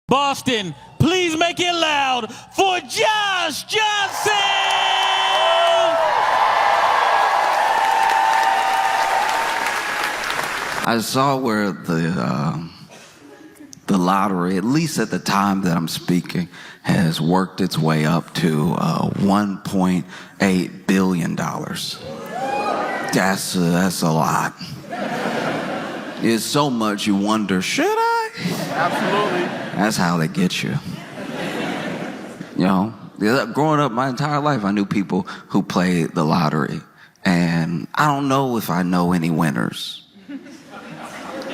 Boston, please make it loud for Josh Johnson! I saw where the lottery, at least at the time that I'm speaking, has worked its way up to $1.8 billion. That's a lot. It's so much you wonder, should I? Absolutely. That's how they get you. You know, growing up my entire life, I knew people who played the lottery. And I don't know if I know any winners.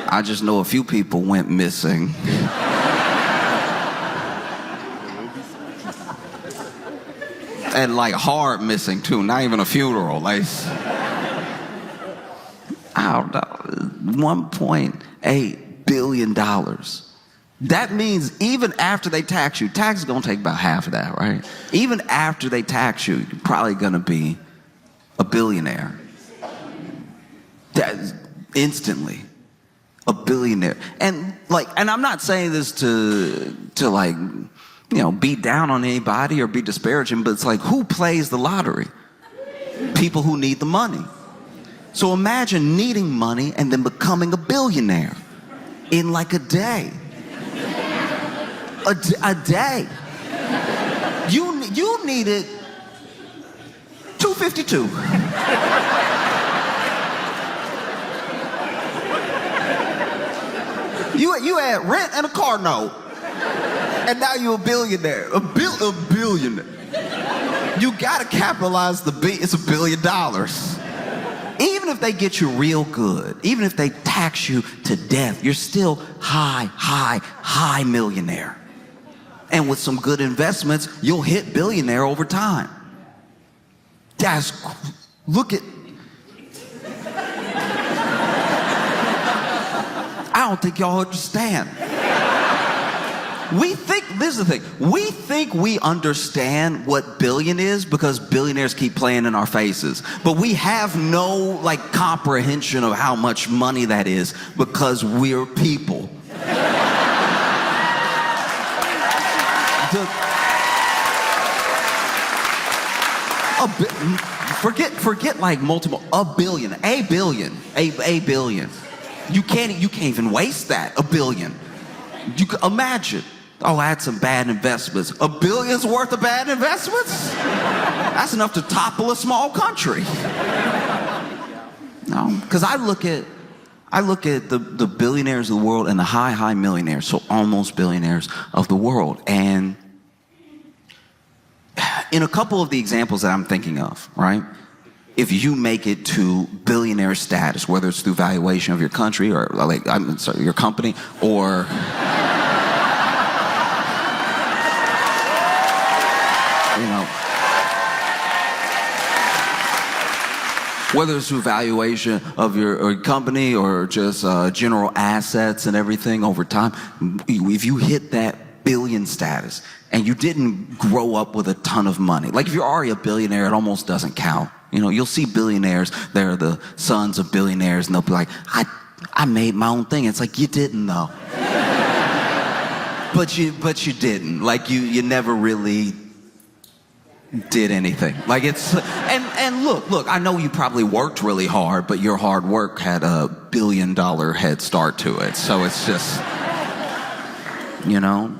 I just know a few people went missing. And like hard missing too, not even a funeral. Like, I don't know, $1.8 billion. That means even after they tax you, tax is gonna take about half of that, right? Even after they tax you, you're probably gonna be a billionaire. That's instantly a billionaire. And I'm not saying this to like, you know, beat down on anybody or be disparaging, but it's like, who plays the lottery? People who need the money. So imagine needing money and then becoming a billionaire in like a day. A day. You needed 252. You had rent and a car note, and now you're a billionaire. A billionaire. You gotta capitalize it's $1 billion. Even if they get you real good, even if they tax you to death, you're still high millionaire. And with some good investments, you'll hit billionaire over time. Look at, I don't think y'all understand. This is the thing, we think we understand what billion is because billionaires keep playing in our faces. But we have no comprehension of how much money that is because we're people. Forget like multiple, a billion. You can't even waste that, $1 billion. You can imagine, oh, I had some bad investments. $1 billion's worth of bad investments? That's enough to topple a small country. No, because I look at the billionaires of the world and the high millionaires, so almost billionaires of the world. And in a couple of the examples that I'm thinking of, right? If you make it to billionaire status, whether it's through valuation of your country or your company, or you know, whether it's through valuation of your company or just general assets and everything over time, if you hit that billion status and you didn't grow up with a ton of money, like if you're already a billionaire, it almost doesn't count. You know, you'll see billionaires, they're the sons of billionaires, and they'll be like, I made my own thing. It's like, you didn't though. But you didn't. Like you never really did anything. Like it's, and look, I know you probably worked really hard, but your hard work had a $1 billion head start to it. So it's just, you know,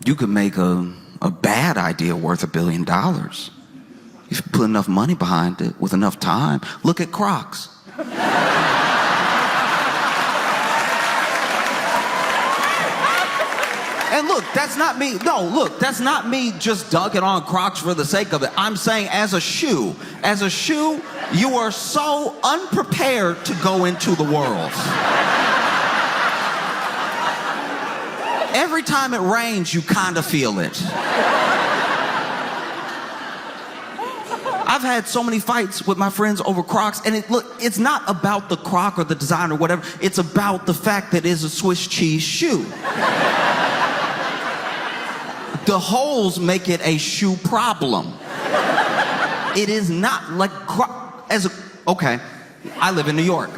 you could make a bad idea worth $1 billion. If you put enough money behind it with enough time. Look at Crocs. And look, that's not me. No, look, that's not me just dunking on Crocs for the sake of it. I'm saying as a shoe, you are so unprepared to go into the world. Every time it rains, you kind of feel it. I've had so many fights with my friends over Crocs, and it's not about the Croc or the design or whatever. It's about the fact that it's a Swiss cheese shoe. The holes make it a shoe problem. It is not like okay, I live in New York,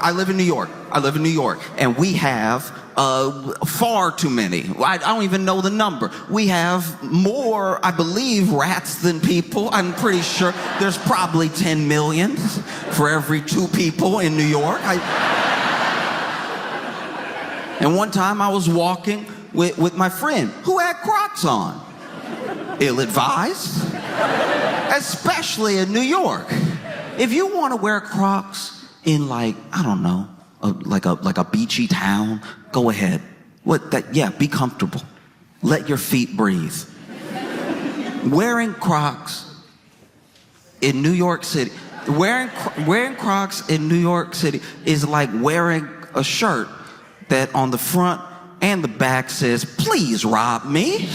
and we have Far too many. I don't even know the number. We have more, I believe, rats than people. I'm pretty sure there's probably 10 million for every 2 people in New York. And one time I was walking with my friend who had Crocs on. Ill-advised, especially in New York. If you want to wear Crocs in, like, I don't know, like a beachy town, go ahead. Yeah, be comfortable. Let your feet breathe. Wearing Crocs in New York City, wearing Crocs in New York City is like wearing a shirt that on the front and the back says, "Please rob me."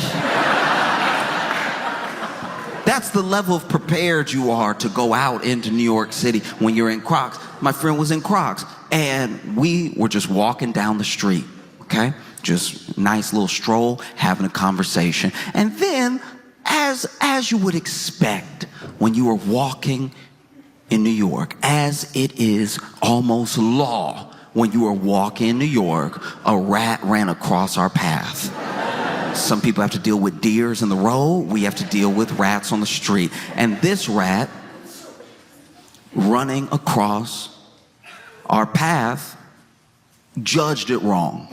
That's the level of prepared you are to go out into New York City when you're in Crocs. My friend was in Crocs, and we were just walking down the street, okay? Just nice little stroll, having a conversation. And then, as you would expect when you are walking in New York, as it is almost law when you are walking in New York, a rat ran across our path. Some people have to deal with deers in the road. We have to deal with rats on the street. And this rat running across our path judged it wrong.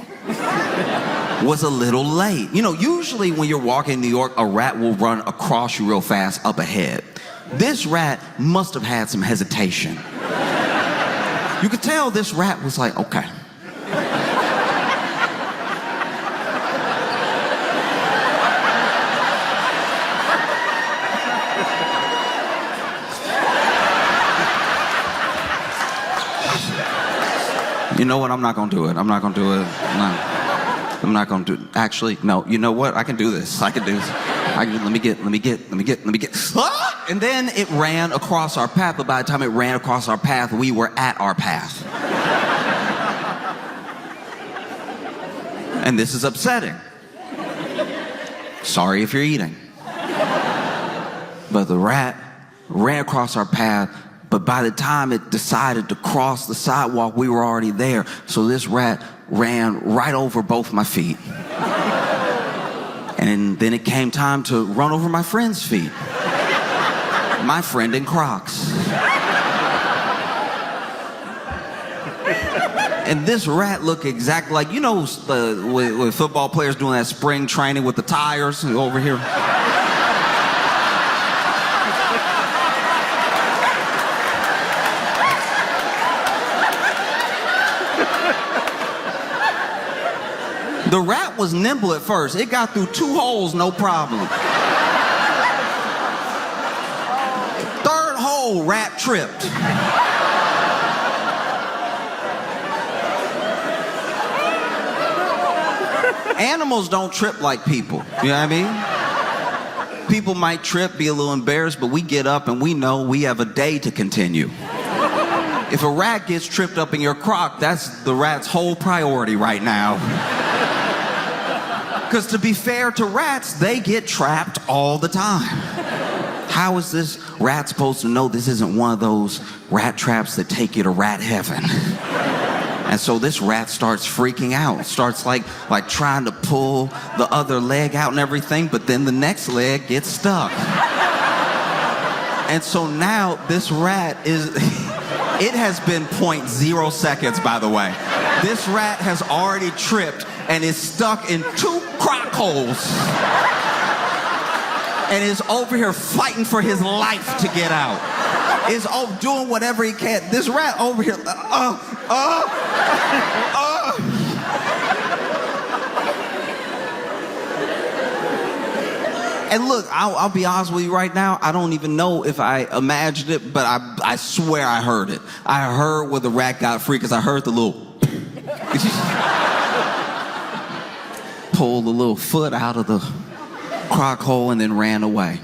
Was a little late. You know, usually when you're walking in New York, a rat will run across you real fast up ahead. This rat must have had some hesitation. You could tell this rat was like, okay. You know what? I'm not going to do it. I'm not going to do it. No. I'm not going to do it. Actually, no. You know what? I can do this. I can do this. Let me get. Ah! And then it ran across our path, but by the time it ran across our path, we were at our path. And this is upsetting. Sorry if you're eating. But the rat ran across our path, but by the time it decided to cross the sidewalk, we were already there. So this rat ran right over both my feet. And then it came time to run over my friend's feet. My friend in Crocs. And this rat looked exactly like, you know, with football players doing that spring training with the tires over here. The rat was nimble at first. It got through 2 holes, no problem. 3rd hole, rat tripped. Animals don't trip like people. You know what I mean? People might trip, be a little embarrassed, but we get up and we know we have a day to continue. If a rat gets tripped up in your crock, that's the rat's whole priority right now. Because to be fair to rats, they get trapped all the time. How is this rat supposed to know this isn't one of those rat traps that take you to rat heaven? And so this rat starts freaking out, starts like trying to pull the other leg out and everything, but then the next leg gets stuck. And so now this rat is, it has been 0.0 seconds, by the way. This rat has already tripped and is stuck in 2 crock holes. And is over here fighting for his life to get out. Is doing whatever he can. This rat over here, And look, I'll be honest with you right now, I don't even know if I imagined it, but I swear I heard it. I heard where the rat got free because I heard the little pull the little foot out of the crock hole and then ran away.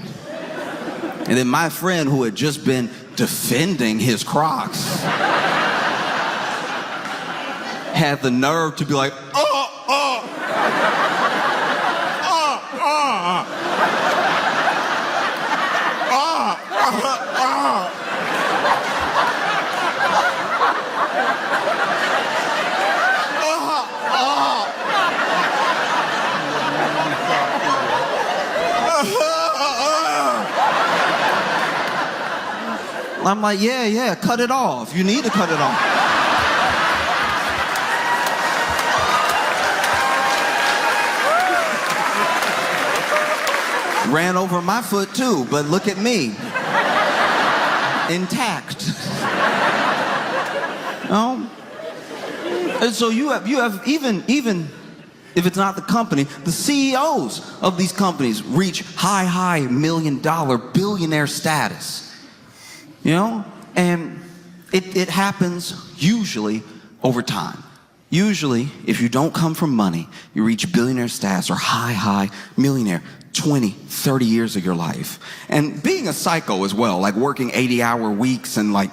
And then my friend, who had just been defending his Crocs, had the nerve to be like, I'm like, yeah, cut it off. You need to cut it off. Ran over my foot too, but look at me. Intact. No? And so you have even if it's not the company, the CEOs of these companies reach high $1 million billionaire status. You know? And it happens usually over time. Usually, if you don't come from money, you reach billionaire status or high millionaire 20, 30 years of your life. And being a psycho as well, like working 80-hour weeks and like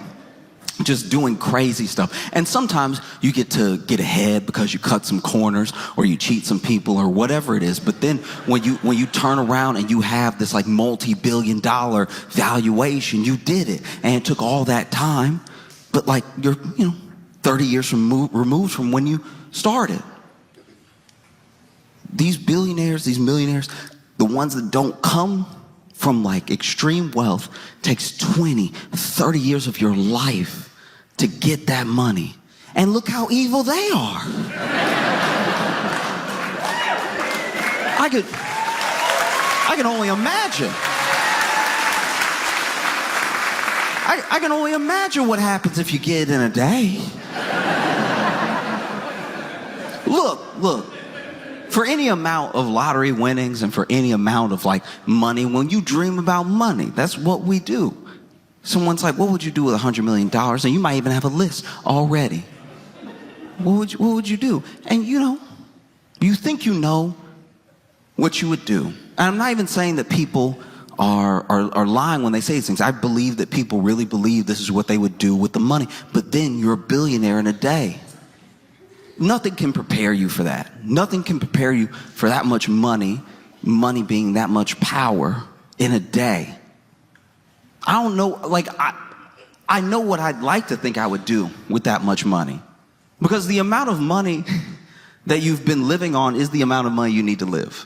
just doing crazy stuff. And sometimes you get to get ahead because you cut some corners or you cheat some people or whatever it is. But then when you turn around and you have this like multi-billion-dollar valuation, you did it. And it took all that time, but like you're, 30 years removed from when you started. These billionaires, these millionaires, the ones that don't come from like extreme wealth, takes 20, 30 years of your life to get that money. And look how evil they are. I can only imagine. I can only imagine what happens if you get it in a day. Look. For any amount of lottery winnings and for any amount of like money, when you dream about money, that's what we do. Someone's like, what would you do with $100 million? And you might even have a list already. What would you do? And you think you know what you would do. And I'm not even saying that people are lying when they say these things. I believe that people really believe this is what they would do with the money. But then you're a billionaire in a day. Nothing can prepare you for that. Nothing can prepare you for that much money being that much power in a day. I don't know, like, I know what I'd like to think I would do with that much money. Because the amount of money that you've been living on is the amount of money you need to live.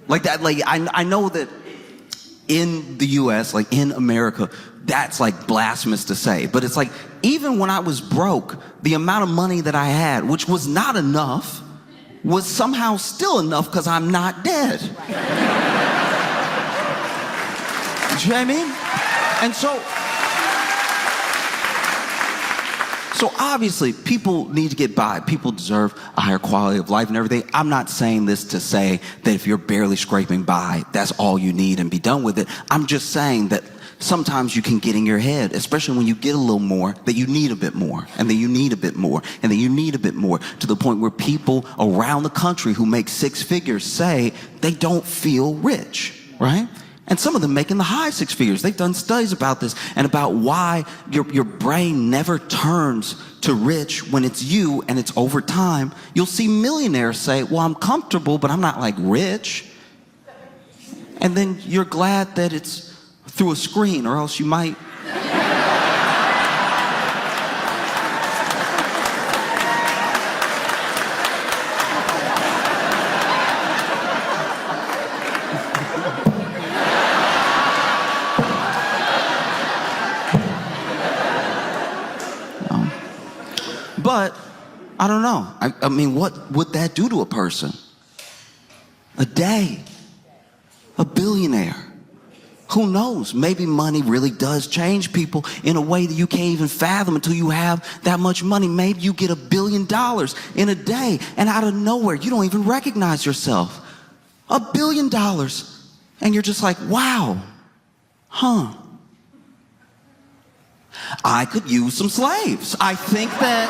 Like that, like, I know that in the US, like in America, that's like blasphemous to say. But it's like, even when I was broke, the amount of money that I had, which was not enough, was somehow still enough because I'm not dead. You know what I mean? And so obviously people need to get by. People deserve a higher quality of life and everything. I'm not saying this to say that if you're barely scraping by, that's all you need and be done with it. I'm just saying that sometimes you can get in your head, especially when you get a little more, that you need a bit more, and then you need a bit more, and then you need a bit more, to the point where people around the country who make six figures say they don't feel rich, right? And some of them making the high six figures. They've done studies about this and about why your brain never turns to rich when it's you and it's over time. You'll see millionaires say, well, I'm comfortable, but I'm not like rich. And then you're glad that it's through a screen, or else you might. But I don't know. I mean, what would that do to a person? A day. A billionaire. Who knows? Maybe money really does change people in a way that you can't even fathom until you have that much money. Maybe you get $1 billion in a day, and out of nowhere, you don't even recognize yourself. $1 billion. And you're just like, wow. Huh. I could use some slaves. I think that...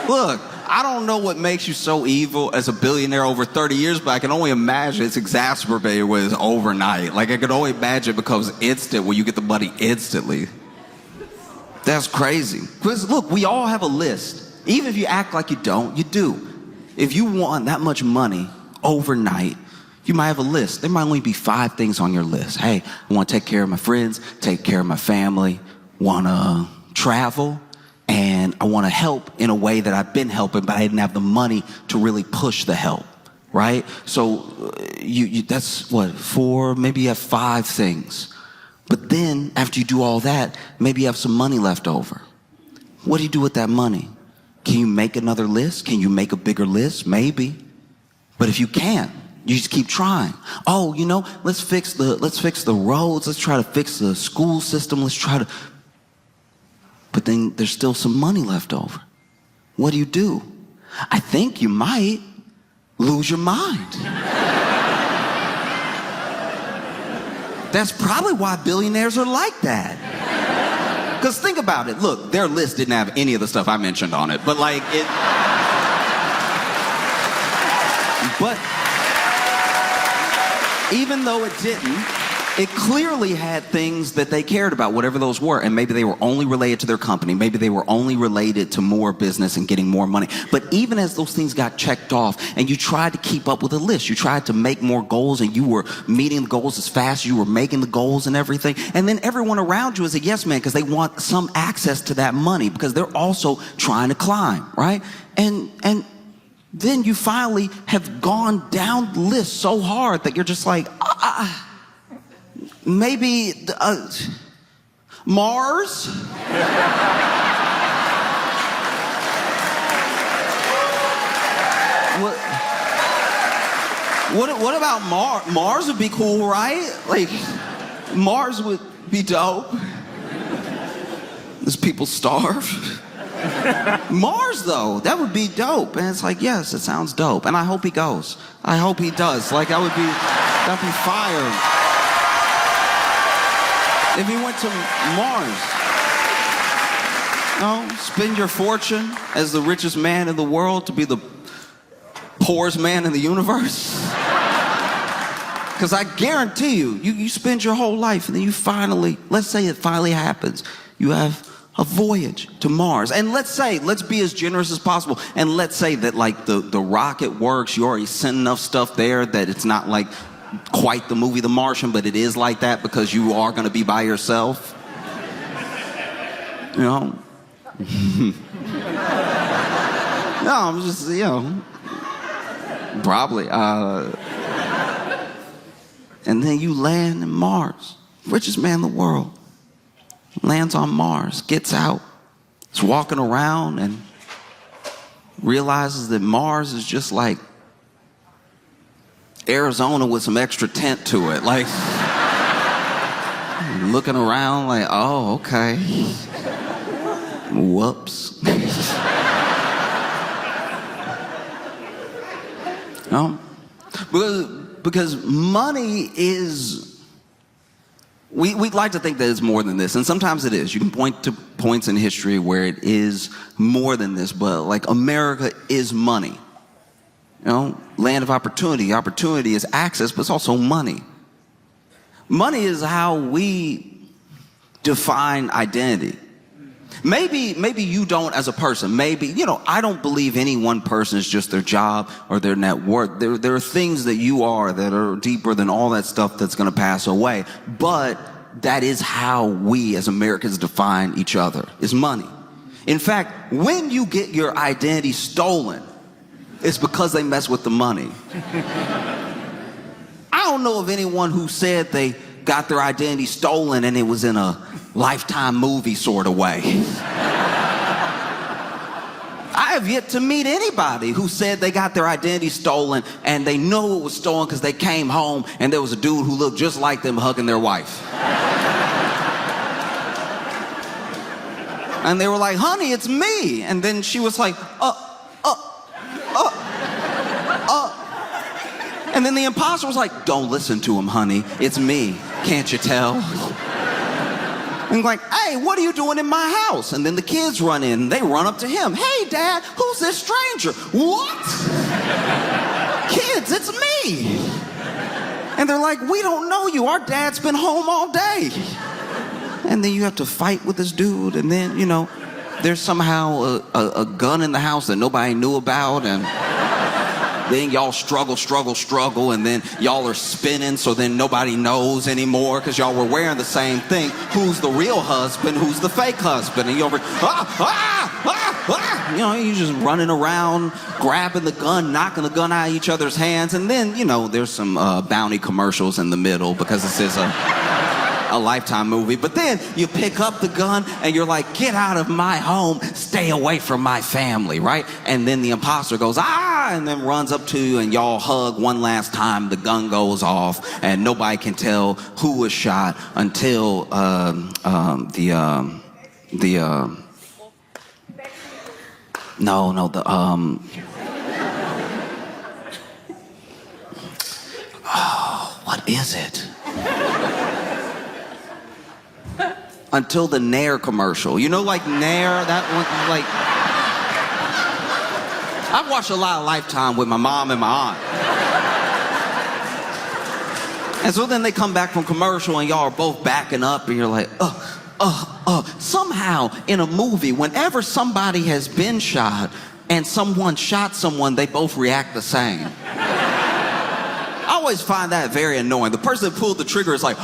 Look, I don't know what makes you so evil as a billionaire over 30 years, but I can only imagine it's exacerbated when it's overnight. Like, I can only imagine it becomes instant when you get the money instantly. That's crazy. Because, look, we all have a list. Even if you act like you don't, you do. If you want that much money overnight, You might have a list. There might only be 5 things on your list. Hey, I want to take care of my friends, take care of my family, want to travel, and I want to help in a way that I've been helping, but I didn't have the money to really push the help, right? So that's what, 4, maybe you have 5 things. But then after you do all that, maybe you have some money left over. What do you do with that money? Can you make another list? Can you make a bigger list? Maybe. But if you can't, you just keep trying. Oh, let's fix the roads. Let's try to fix the school system. But then there's still some money left over. What do? I think you might lose your mind. That's probably why billionaires are like that. Because think about it. Look, their list didn't have any of the stuff I mentioned on it. But even though it didn't, it clearly had things that they cared about, whatever those were. And maybe they were only related to their company. Maybe they were only related to more business and getting more money. But even as those things got checked off and you tried to keep up with a list, you tried to make more goals and you were meeting the goals as fast as you were making the goals and everything. And then everyone around you is a yes man because they want some access to that money because they're also trying to climb, right? And then you finally have gone down the list so hard that you're just like, maybe Mars? What about Mars? Mars would be cool, right? Like, Mars would be dope. Does people starve? Mars, though, that would be dope. And it's like, yes, it sounds dope. And I hope he goes. I hope he does. Like, that'd be fire. If he went to Mars. Spend your fortune as the richest man in the world to be the poorest man in the universe. Because I guarantee you spend your whole life and then you finally, let's say it finally happens. You have a voyage to Mars. And let's be as generous as possible. And let's say that like the rocket works. You already sent enough stuff there that it's not like quite the movie The Martian, but it is like that because you are going to be by yourself. No, I'm just, probably. And then you land in Mars. Richest man in the world. Lands on Mars, gets out, is walking around and realizes that Mars is just like Arizona with some extra tent to it. Like, looking around like, oh, okay. Whoops. Because money is... We'd like to think that it's more than this, and sometimes it is. You can point to points in history where it is more than this, but like America is money. Land of opportunity. Opportunity is access, but it's also money. Money is how we define identity. Maybe you don't as a person. Maybe, I don't believe any one person is just their job or their net worth. There are things that you are that are deeper than all that stuff that's going to pass away. But that is how we as Americans define each other, is money. In fact, when you get your identity stolen, it's because they mess with the money. I don't know of anyone who said they got their identity stolen and it was in a Lifetime movie sort of way. I have yet to meet anybody who said they got their identity stolen and they know it was stolen because they came home and there was a dude who looked just like them hugging their wife. And they were like, honey, it's me. And then she was like, And then the imposter was like, don't listen to him, honey. It's me. Can't you tell? And like, hey, what are you doing in my house? And then the kids run in and they run up to him. Hey, Dad, who's this stranger? What? Kids, it's me. And they're like, we don't know you. Our dad's been home all day. And then you have to fight with this dude. And then, there's somehow a gun in the house that nobody knew about. And Then y'all struggle, and then y'all are spinning, so then nobody knows anymore because y'all were wearing the same thing. Who's the real husband? Who's the fake husband? And you're you know, you're just running around, grabbing the gun, knocking the gun out of each other's hands, and then, you know, there's some bounty commercials in the middle because this is a Lifetime movie. But then you pick up the gun and you're like, get out of my home, stay away from my family, right? And then the imposter goes, and then runs up to you and y'all hug one last time. The gun goes off and nobody can tell who was shot until what is it? Until the Nair commercial. You know, like Nair, that one, like... I've watched a lot of Lifetime with my mom and my aunt. And so then they come back from commercial and y'all are both backing up and you're like, somehow in a movie, whenever somebody has been shot and someone shot someone, they both react the same. I always find that very annoying. The person that pulled the trigger is like,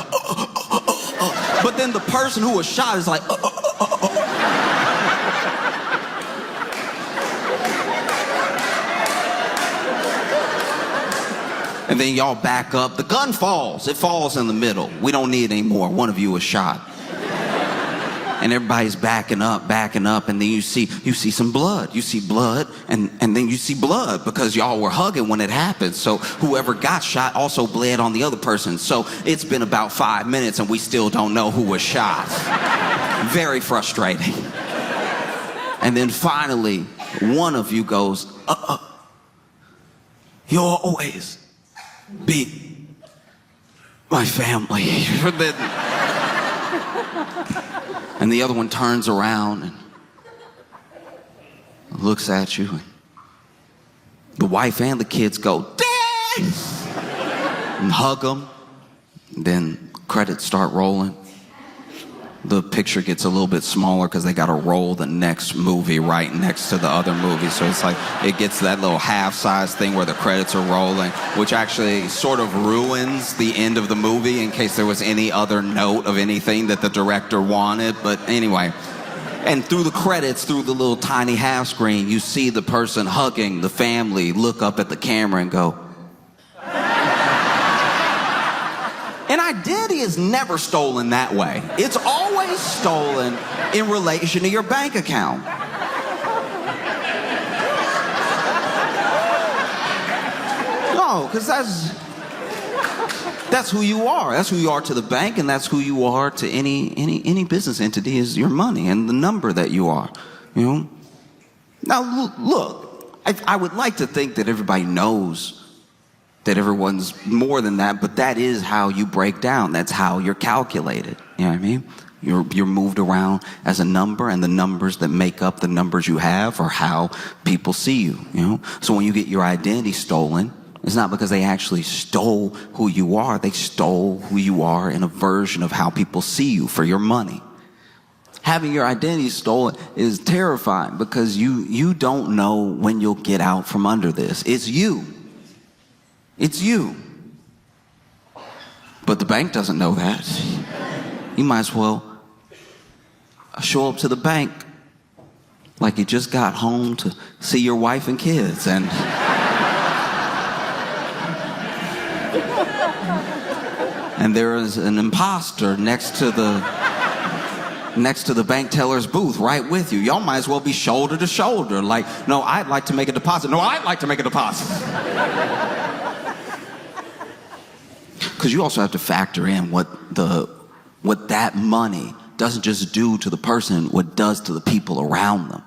but then the person who was shot is like, And then y'all back up. The gun falls. It falls in the middle. We don't need it anymore. One of you was shot. And everybody's backing up, and then you see some blood. You see blood, and then you see blood because y'all were hugging when it happened. So whoever got shot also bled on the other person. So it's been about 5 minutes and we still don't know who was shot. Very frustrating. And then finally, one of you goes, you'll always be my family. And the other one turns around and looks at you. And the wife and the kids go, Dad! And hug them. And then credits start rolling. The picture gets a little bit smaller because they got to roll the next movie right next to the other movie. So it's like it gets that little half-size thing where the credits are rolling, which actually sort of ruins the end of the movie in case there was any other note of anything that the director wanted. But anyway, and through the credits, through the little tiny half screen, you see the person hugging the family look up at the camera and go, an identity is never stolen that way. It's always stolen in relation to your bank account. No, because that's who you are. That's who you are to the bank, and that's who you are to any business entity is your money and the number that you are. You know. Now look, I would like to think that everybody knows that everyone's more than that, but that is how you break down. That's how you're calculated. You know what I mean? You're moved around as a number, and the numbers that make up the numbers you have are how people see you. You know? So when you get your identity stolen, it's not because they actually stole who you are. They stole who you are in a version of how people see you for your money. Having your identity stolen is terrifying because you don't know when you'll get out from under this. It's you. It's you. But the bank doesn't know that. You might as well show up to the bank like you just got home to see your wife and kids and there is an imposter next to the bank teller's booth right with you. Y'all might as well be shoulder to shoulder. Like, no, I'd like to make a deposit. No, I'd like to make a deposit. Because you also have to factor in what that money doesn't just do to the person, what it does to the people around them.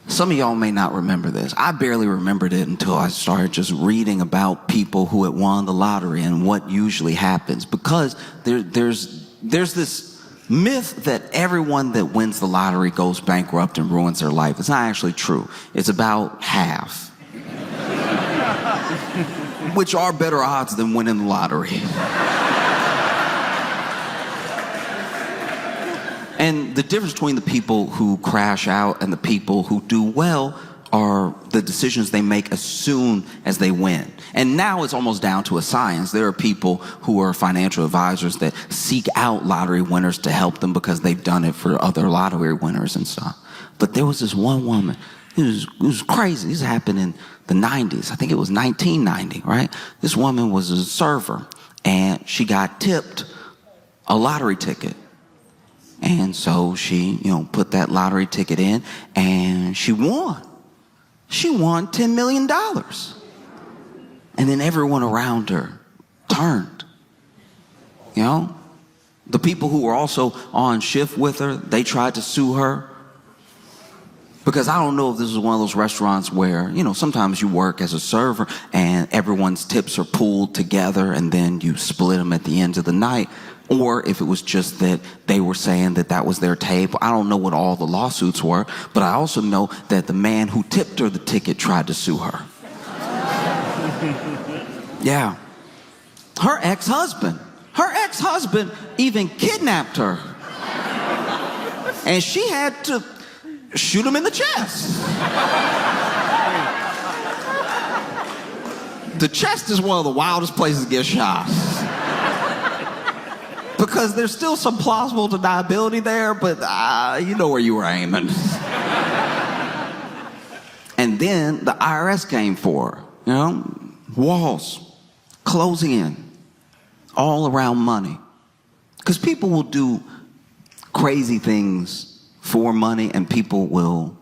Some of y'all may not remember this. I barely remembered it until I started just reading about people who had won the lottery and what usually happens. Because there's this myth that everyone that wins the lottery goes bankrupt and ruins their life. It's not actually true. It's about half. Which are better odds than winning the lottery. And the difference between the people who crash out and the people who do well are the decisions they make as soon as they win. And now it's almost down to a science. There are people who are financial advisors that seek out lottery winners to help them because they've done it for other lottery winners and stuff. But there was this one woman, it was crazy. This happened in the 90s. I think it was 1990, right? This woman was a server, and she got tipped a lottery ticket. And so she, put that lottery ticket in, and she won. She won $10 million. And then everyone around her turned. The people who were also on shift with her, they tried to sue her. Because I don't know if this is one of those restaurants where, sometimes you work as a server and everyone's tips are pooled together and then you split them at the end of the night. Or if it was just that they were saying that was their table. I don't know what all the lawsuits were, but I also know that the man who tipped her the ticket tried to sue her. Yeah. Her ex-husband even kidnapped her. And she had to shoot him in the chest. The chest is one of the wildest places to get shot. Because there's still some plausible deniability there, but you know where you were aiming. And then the IRS came for her, walls closing in all around money. Because people will do crazy things for money, and people will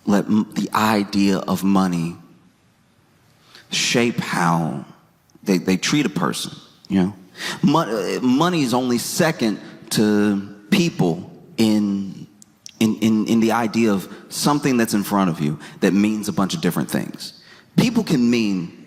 let the idea of money shape how they treat a person, Money is only second to people in the idea of something that's in front of you that means a bunch of different things. People can mean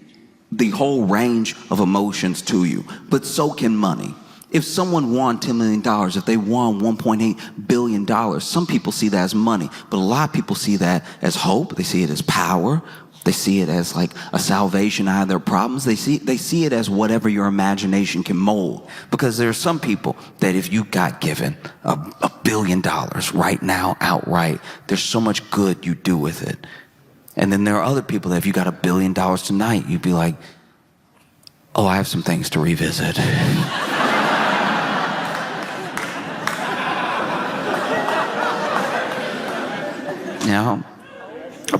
the whole range of emotions to you, but so can money. If someone won $10 million, if they won $1.8 billion, some people see that as money, but a lot of people see that as hope. They see it as power. They see it as like a salvation out of their problems. They see it as whatever your imagination can mold. Because there are some people that if you got given $1 billion right now outright, there's so much good you do with it. And then there are other people that if you got $1 billion tonight, you'd be like, oh, I have some things to revisit. $1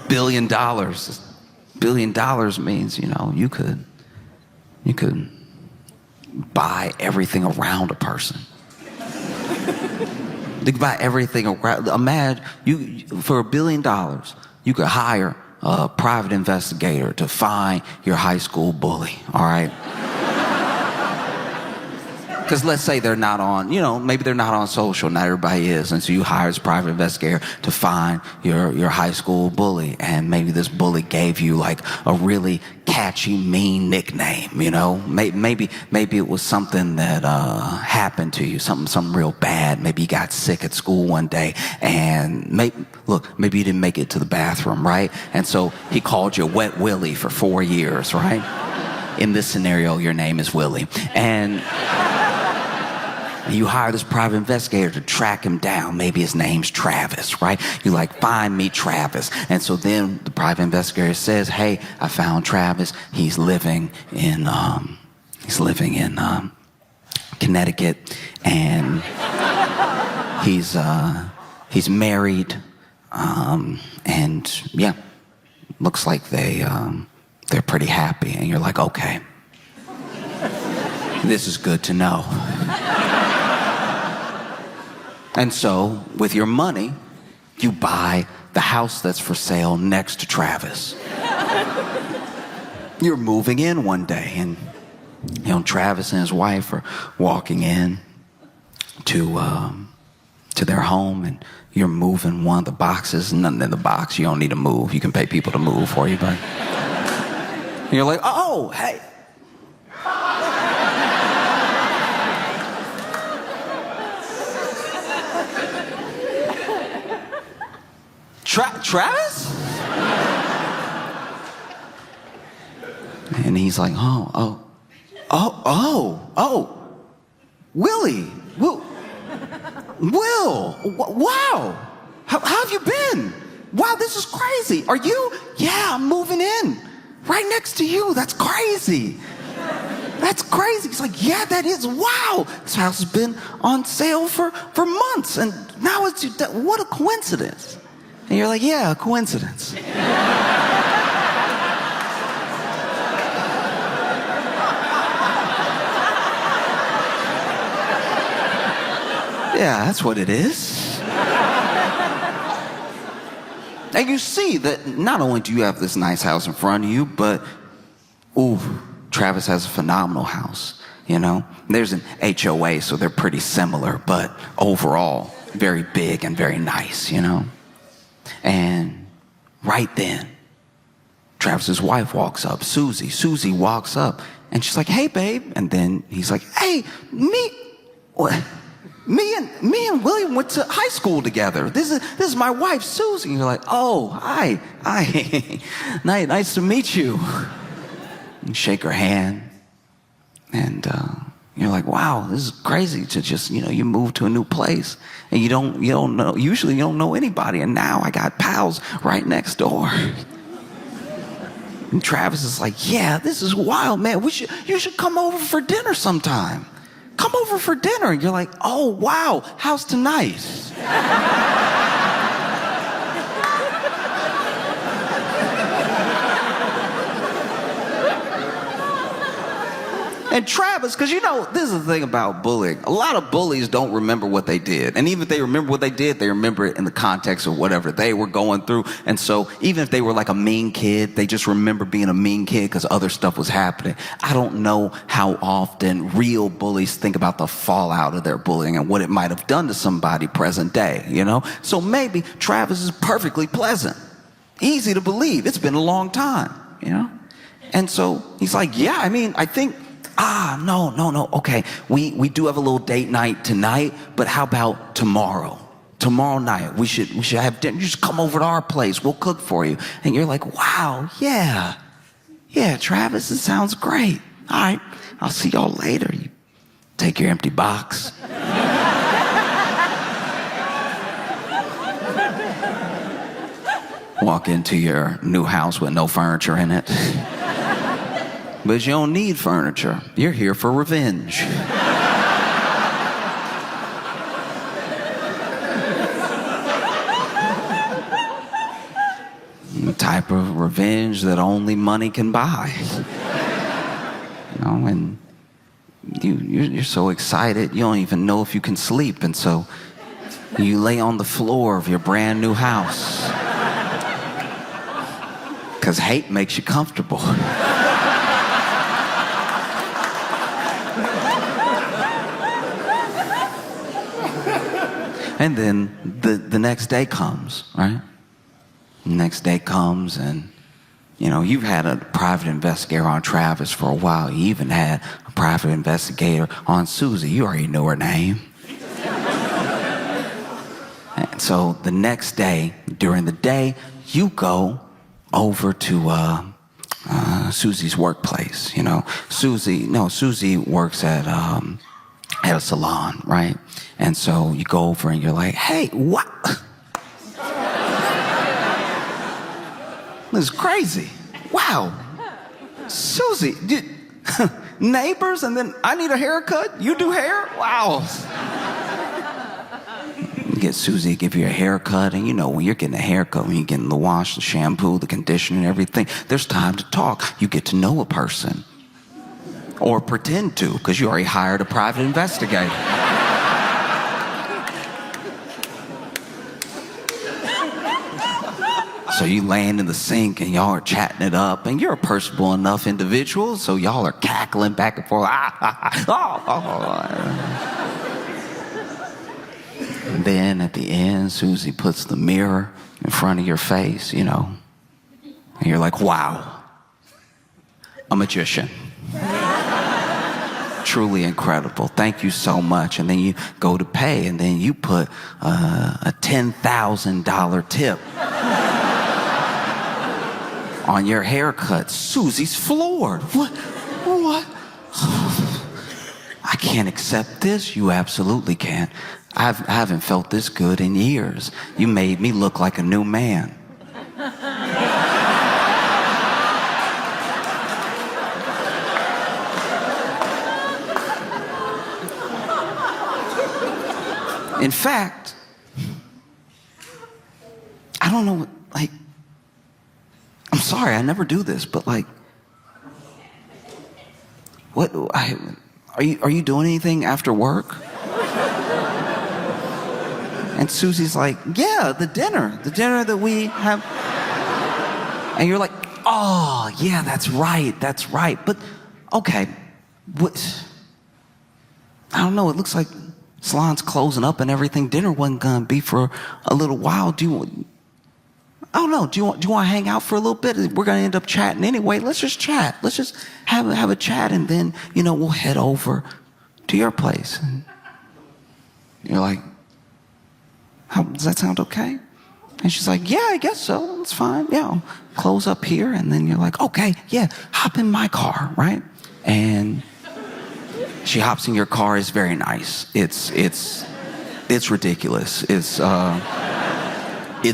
billion. $1 billion means, you could buy everything around a person. You could buy everything around. Imagine for $1 billion, you could hire a private investigator to find your high school bully. All right. Because let's say they're not on, maybe they're not on social, not everybody is. And so you hire this private investigator to find your high school bully. And maybe this bully gave you like a really catchy, mean nickname, Maybe it was something that happened to you, something real bad. Maybe you got sick at school one day and maybe you didn't make it to the bathroom, right? And so he called you Wet Willie for 4 years, right? In this scenario, your name is Willie. And you hire this private investigator to track him down. Maybe his name's Travis, right? You find me Travis. And so then the private investigator says, hey, I found Travis. He's living in Connecticut, and he's married. And yeah, looks like they're pretty happy. And you're like, okay, this is good to know. And so, with your money, you buy the house that's for sale next to Travis. You're moving in one day, and Travis and his wife are walking in to their home, and you're moving one of the boxes. Nothing in the box. You don't need to move. You can pay people to move for you, but and you're like, oh, hey. Travis? And he's like, oh, Willie, Will, wow, how have you been? wow, this is crazy. Are you? Yeah, I'm moving in. Right next to you. That's crazy. That's crazy. He's like, yeah, that is. Wow. This house has been on sale for months. And now it's, what a coincidence. And you're like, yeah, a coincidence. Yeah, that's what it is. And you see that not only do you have this nice house in front of you, but, ooh, Travis has a phenomenal house, you know? There's an HOA, so they're pretty similar, but overall, very big and very nice, you know? And right then, Travis's wife walks up, Susie. Susie walks up, and she's like, hey, babe. And then he's like, hey, what? Me and William went to high school together. This is my wife, Susie. And you're like, oh, hi. Nice to meet you. You shake her hand, and you're like, wow, this is crazy to just, you move to a new place, and you don't know, usually you don't know anybody, and now I got pals right next door. And Travis is like, yeah, this is wild, man. You should come over for dinner sometime. Come over for dinner. And you're like, oh, wow, how's tonight? And Travis, because this is the thing about bullying. A lot of bullies don't remember what they did. And even if they remember what they did, they remember it in the context of whatever they were going through. And so even if they were like a mean kid, they just remember being a mean kid because other stuff was happening. I don't know how often real bullies think about the fallout of their bullying and what it might have done to somebody present day, So maybe Travis is perfectly pleasant. Easy to believe. It's been a long time, And so he's like, yeah, I think... no. Okay, we do have a little date night tonight, but how about tomorrow? Tomorrow night, we should have dinner. You just come over to our place. We'll cook for you. And you're like, wow, yeah, Travis, it sounds great. All right, I'll see y'all later. You take your empty box. Walk into your new house with no furniture in it. But you don't need furniture. You're here for revenge. The type of revenge that only money can buy. And you're so excited, you don't even know if you can sleep. And so you lay on the floor of your brand new house. Because hate makes you comfortable. And then the next day comes, right? The next day comes, and you've had a private investigator on Travis for a while. You even had a private investigator on Susie. You already know her name. And so the next day, during the day, you go over to Susie's workplace. Susie works at a salon, right? And so you go over and you're like, hey, what? This is crazy. Wow. Susie, neighbors, and then I need a haircut? You do hair? Wow. You get Susie to give you a haircut, and when you're getting a haircut, when you're getting the wash, the shampoo, the conditioner, and everything, there's time to talk. You get to know a person. Or pretend to, because you already hired a private investigator. So you land in the sink and y'all are chatting it up, and you're a personable enough individual, so y'all are cackling back and forth. And then at the end, Susie puts the mirror in front of your face, and you're like, wow, a magician. Truly incredible. Thank you so much. And then you go to pay, and then you put a $10,000 tip on your haircut. Susie's floored. What? I can't accept this. You absolutely can. I haven't felt this good in years. You made me look like a new man. In fact, I don't know, like, I'm sorry, I never do this, but like, are you doing anything after work? And Susie's like, yeah, the dinner that we have. And you're like, oh, yeah, that's right. But, okay, I don't know, it looks like salon's closing up and everything. Dinner wasn't gonna be for a little while. I don't know, do you want to hang out for a little bit? We're gonna end up chatting anyway. Let's just chat. Let's just have a chat, and then, we'll head over to your place. And you're like, does that sound okay? And she's like, yeah, I guess so. It's fine. Yeah, I'll close up here. And then you're like, okay, yeah, hop in my car, right? And she hops in your car. It's very nice. It's ridiculous. It's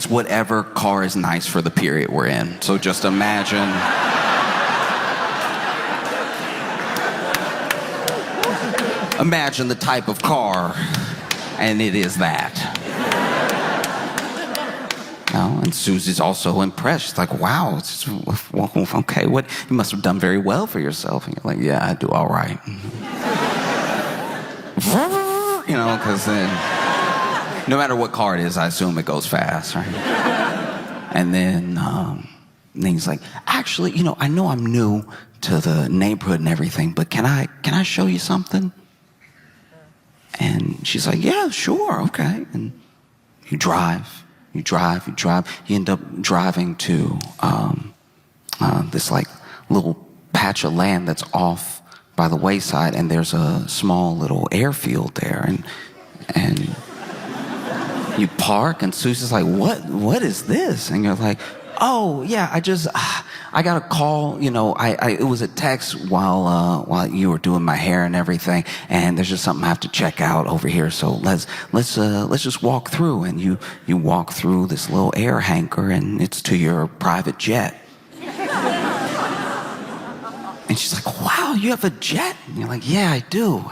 whatever car is nice for the period we're in. So just imagine. Imagine the type of car, and it is that. And Susie's also impressed. She's like, wow, okay, you must have done very well for yourself. And you're like, yeah, I do all right. Because then, no matter what car it is, I assume it goes fast, right? And then he's like, actually, I know I'm new to the neighborhood and everything, but can I show you something? And she's like, yeah, sure, okay. And you drive. You end up driving to this like little patch of land that's off by the wayside, and there's a small little airfield there, and you park, and Susie's like, what is this? And you're like, oh yeah, I got a call, it was a text while you were doing my hair and everything, and there's just something I have to check out over here, so let's just walk through. And you walk through this little air hangar, and it's to your private jet. And she's like, wow, you have a jet? And you're like, yeah, I do.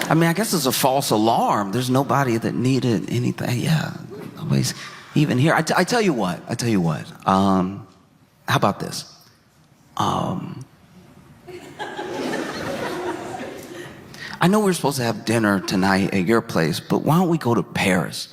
I mean, I guess it's a false alarm. There's nobody that needed anything. Yeah, nobody's even here. I tell you what. How about this? I know we're supposed to have dinner tonight at your place, but why don't we go to Paris?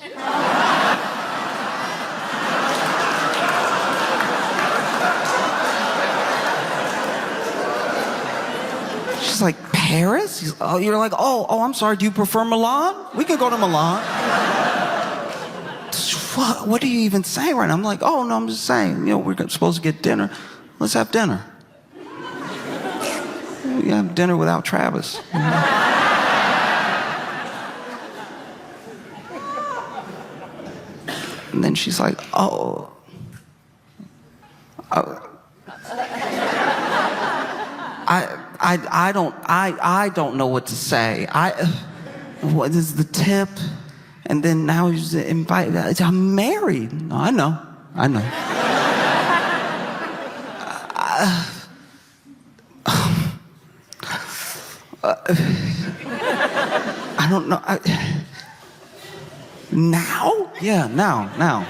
She's like, Paris? You're like, oh, I'm sorry, do you prefer Milan? We can go to Milan. What are you even saying right now? I'm like, oh, no, I'm just saying, we're supposed to get dinner. Let's have dinner. We have dinner without Travis. And then she's like, oh. I don't know what to say. What is the tip? And then now he's invited. I'm married. No, I know. I don't know. Now? Yeah, now.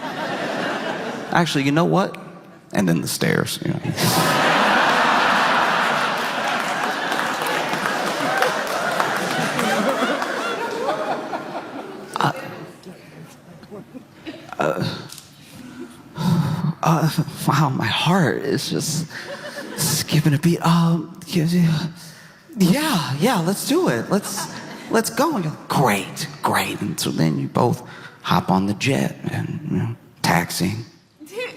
Actually, you know what? And then the stairs. Wow, my heart is just skipping a beat. Yeah, let's do it. Let's go. And you're like, great. And so then you both hop on the jet and taxiing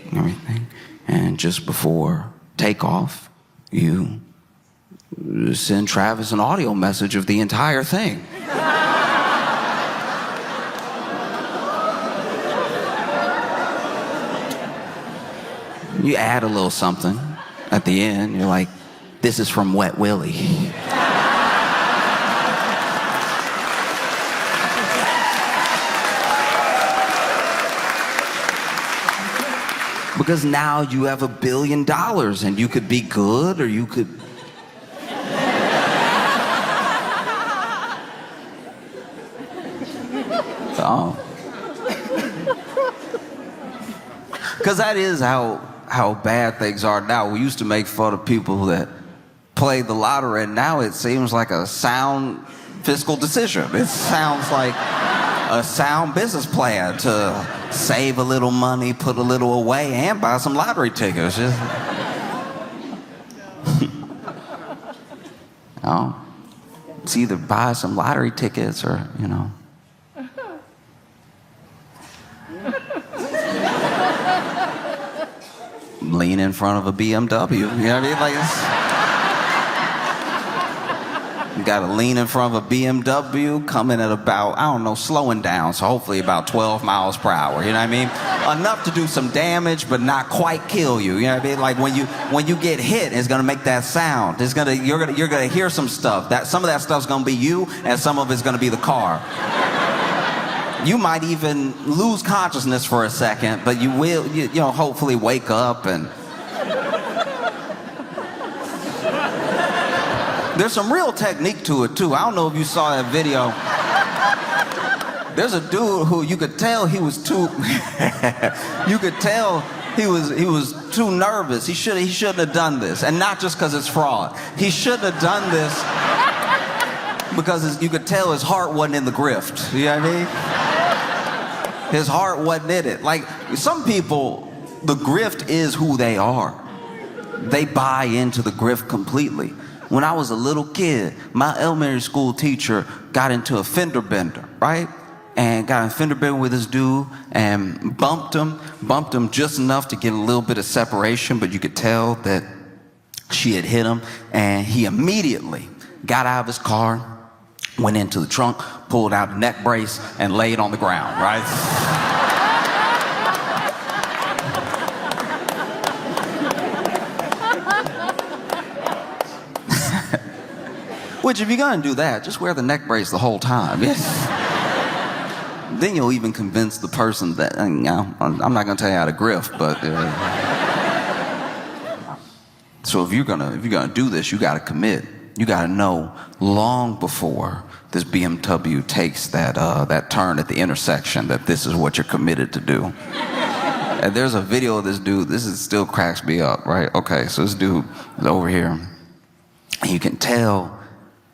and everything. And just before takeoff, you send Travis an audio message of the entire thing. You add a little something at the end. You're like, this is from Wet Willie. Because now you have $1 billion, and you could be good or you could Because that is how bad things are now. We used to make fun of people that play the lottery, and now it seems like a sound fiscal decision. It sounds like a sound business plan to save a little money, put a little away, and buy some lottery tickets. Just... oh, it's either buy some lottery tickets or, you know. Lean in front of a BMW. You know what I mean? Like, you gotta lean in front of a BMW, coming at about, I don't know, slowing down, so hopefully about 12 miles per hour. You know what I mean? Enough to do some damage, but not quite kill you. You know what I mean? Like when you get hit, it's gonna make that sound. You're gonna hear some stuff. Some of that stuff's gonna be you, and some of it's gonna be the car. You might even lose consciousness for a second, but you will, you know, hopefully wake up. And there's some real technique to it too. I don't know if you saw that video. There's a dude who you could tell he was too you could tell he was too nervous. He shouldn't have done this. And not just because it's fraud. He shouldn't have done this because you could tell his heart wasn't in the grift. You know what I mean? His heart wasn't in it. Like, some people, the grift is who they are. They buy into the grift completely. When I was a little kid, my elementary school teacher got into a fender bender, right? And got in a fender bender with this dude and bumped him just enough to get a little bit of separation, but you could tell that she had hit him. And he immediately got out of his car, went into the trunk, pulled out a neck brace, and laid on the ground, right? Which, if you're gonna do that, just wear the neck brace the whole time. Then you'll even convince the person that, you know, I'm not gonna tell you how to grift, but... So if you're gonna do this, you gotta commit. You gotta know long before this BMW takes that turn at the intersection that this is what you're committed to do. And there's a video of this dude. This still cracks me up, right? Okay, so this dude is over here, and you can tell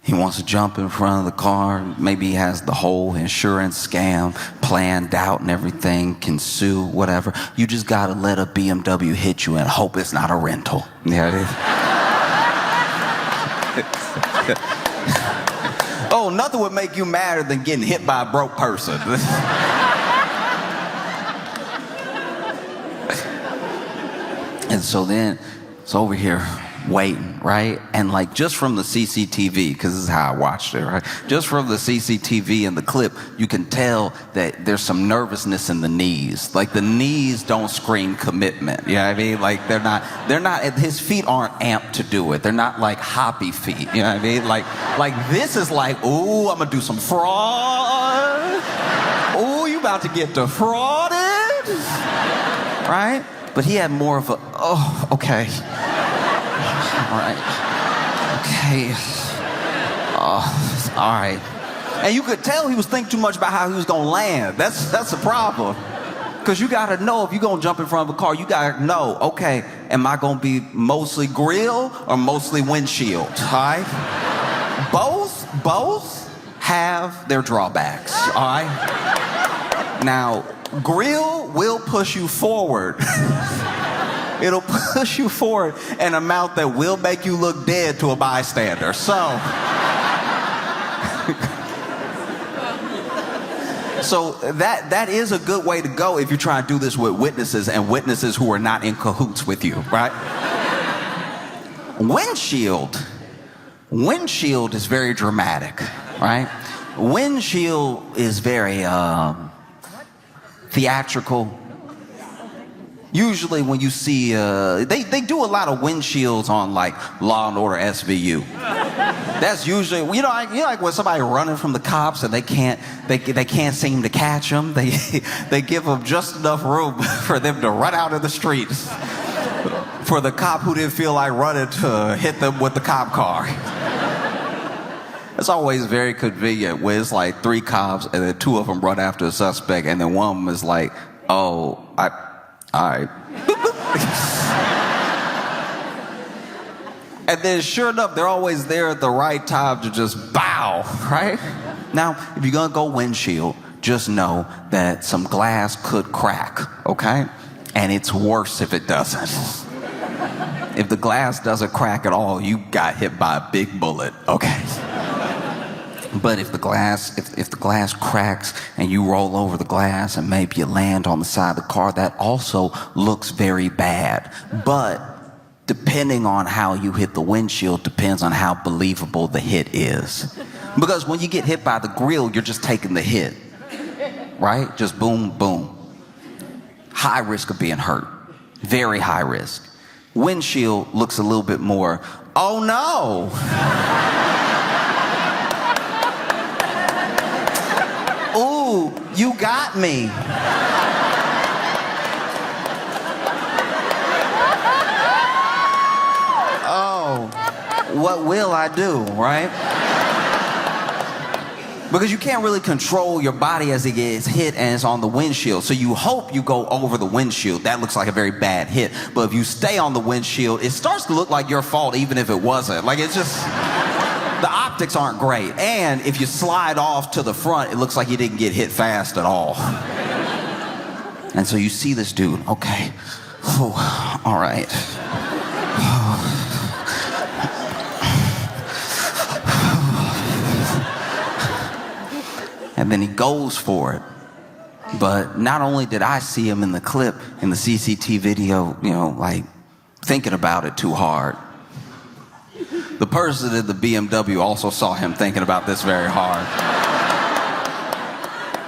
he wants to jump in front of the car. Maybe he has the whole insurance scam planned out and everything, can sue, whatever. You just gotta let a BMW hit you and hope it's not a rental. Yeah, it is. Oh, nothing would make you madder than getting hit by a broke person. And so then it's over here waiting, right? And like, just from the CCTV, because this is how I watched it, right? Just from the CCTV and the clip, you can tell that there's some nervousness in the knees. Like, the knees don't scream commitment. You know what I mean? Like, they're not, his feet aren't amped to do it. They're not like hoppy feet. You know what I mean? Like this is like, ooh, I'm gonna do some fraud. Ooh, you about to get defrauded. Right? But he had more of a, oh, okay. All right. Okay. All right. And you could tell he was thinking too much about how he was gonna land. That's the problem. Because you gotta know, if you're gonna jump in front of a car, you gotta know, okay, am I gonna be mostly grill or mostly windshield? All right? Both have their drawbacks. All right? Now, grill will push you forward. It'll push you forward an amount that will make you look dead to a bystander. So that is a good way to go if you're trying to do this with witnesses, and witnesses who are not in cahoots with you, right? Windshield is very dramatic, right? Windshield is very theatrical. Usually when you see, they do a lot of windshields on like Law and Order SVU. That's usually, you know, like when somebody running from the cops and they can't seem to catch them. They give them just enough room for them to run out of the streets, for the cop who didn't feel like running to hit them with the cop car. It's always very convenient when it's like 3 cops and then 2 of them run after a suspect and then one of them is like, oh, all right. And then sure enough, they're always there at the right time to just bow, right? Now, if you're gonna go windshield, just know that some glass could crack, okay? And it's worse if it doesn't. If the glass doesn't crack at all, you got hit by a big bullet, okay? But if the glass cracks and you roll over the glass and maybe you land on the side of the car, that also looks very bad. But depending on how you hit the windshield depends on how believable the hit is. Because when you get hit by the grill, you're just taking the hit, right? Just boom, boom. High risk of being hurt. Very high risk. Windshield looks a little bit more, oh no. Ooh, you got me. Oh, what will I do, right? Because you can't really control your body as it gets hit and it's on the windshield. So you hope you go over the windshield. That looks like a very bad hit. But if you stay on the windshield, it starts to look like your fault even if it wasn't. Like it's just, the optics aren't great. And if you slide off to the front, it looks like you didn't get hit fast at all. And so you see this dude, okay, oh, all right. And then he goes for it. But not only did I see him in the clip, in the CCTV video, you know, like thinking about it too hard. The person in the BMW also saw him thinking about this very hard.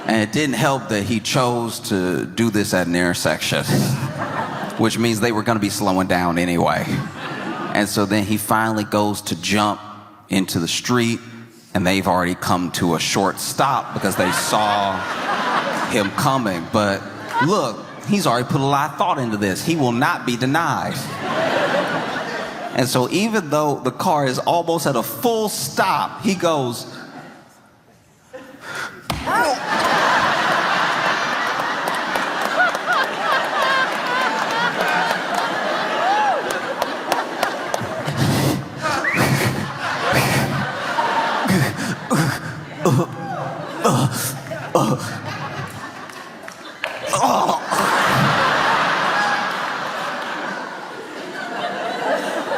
And it didn't help that he chose to do this at an intersection, which means they were going to be slowing down anyway. And so then he finally goes to jump into the street, and they've already come to a short stop because they saw him coming. But look, he's already put a lot of thought into this. He will not be denied. And so even though the car is almost at a full stop, he goes,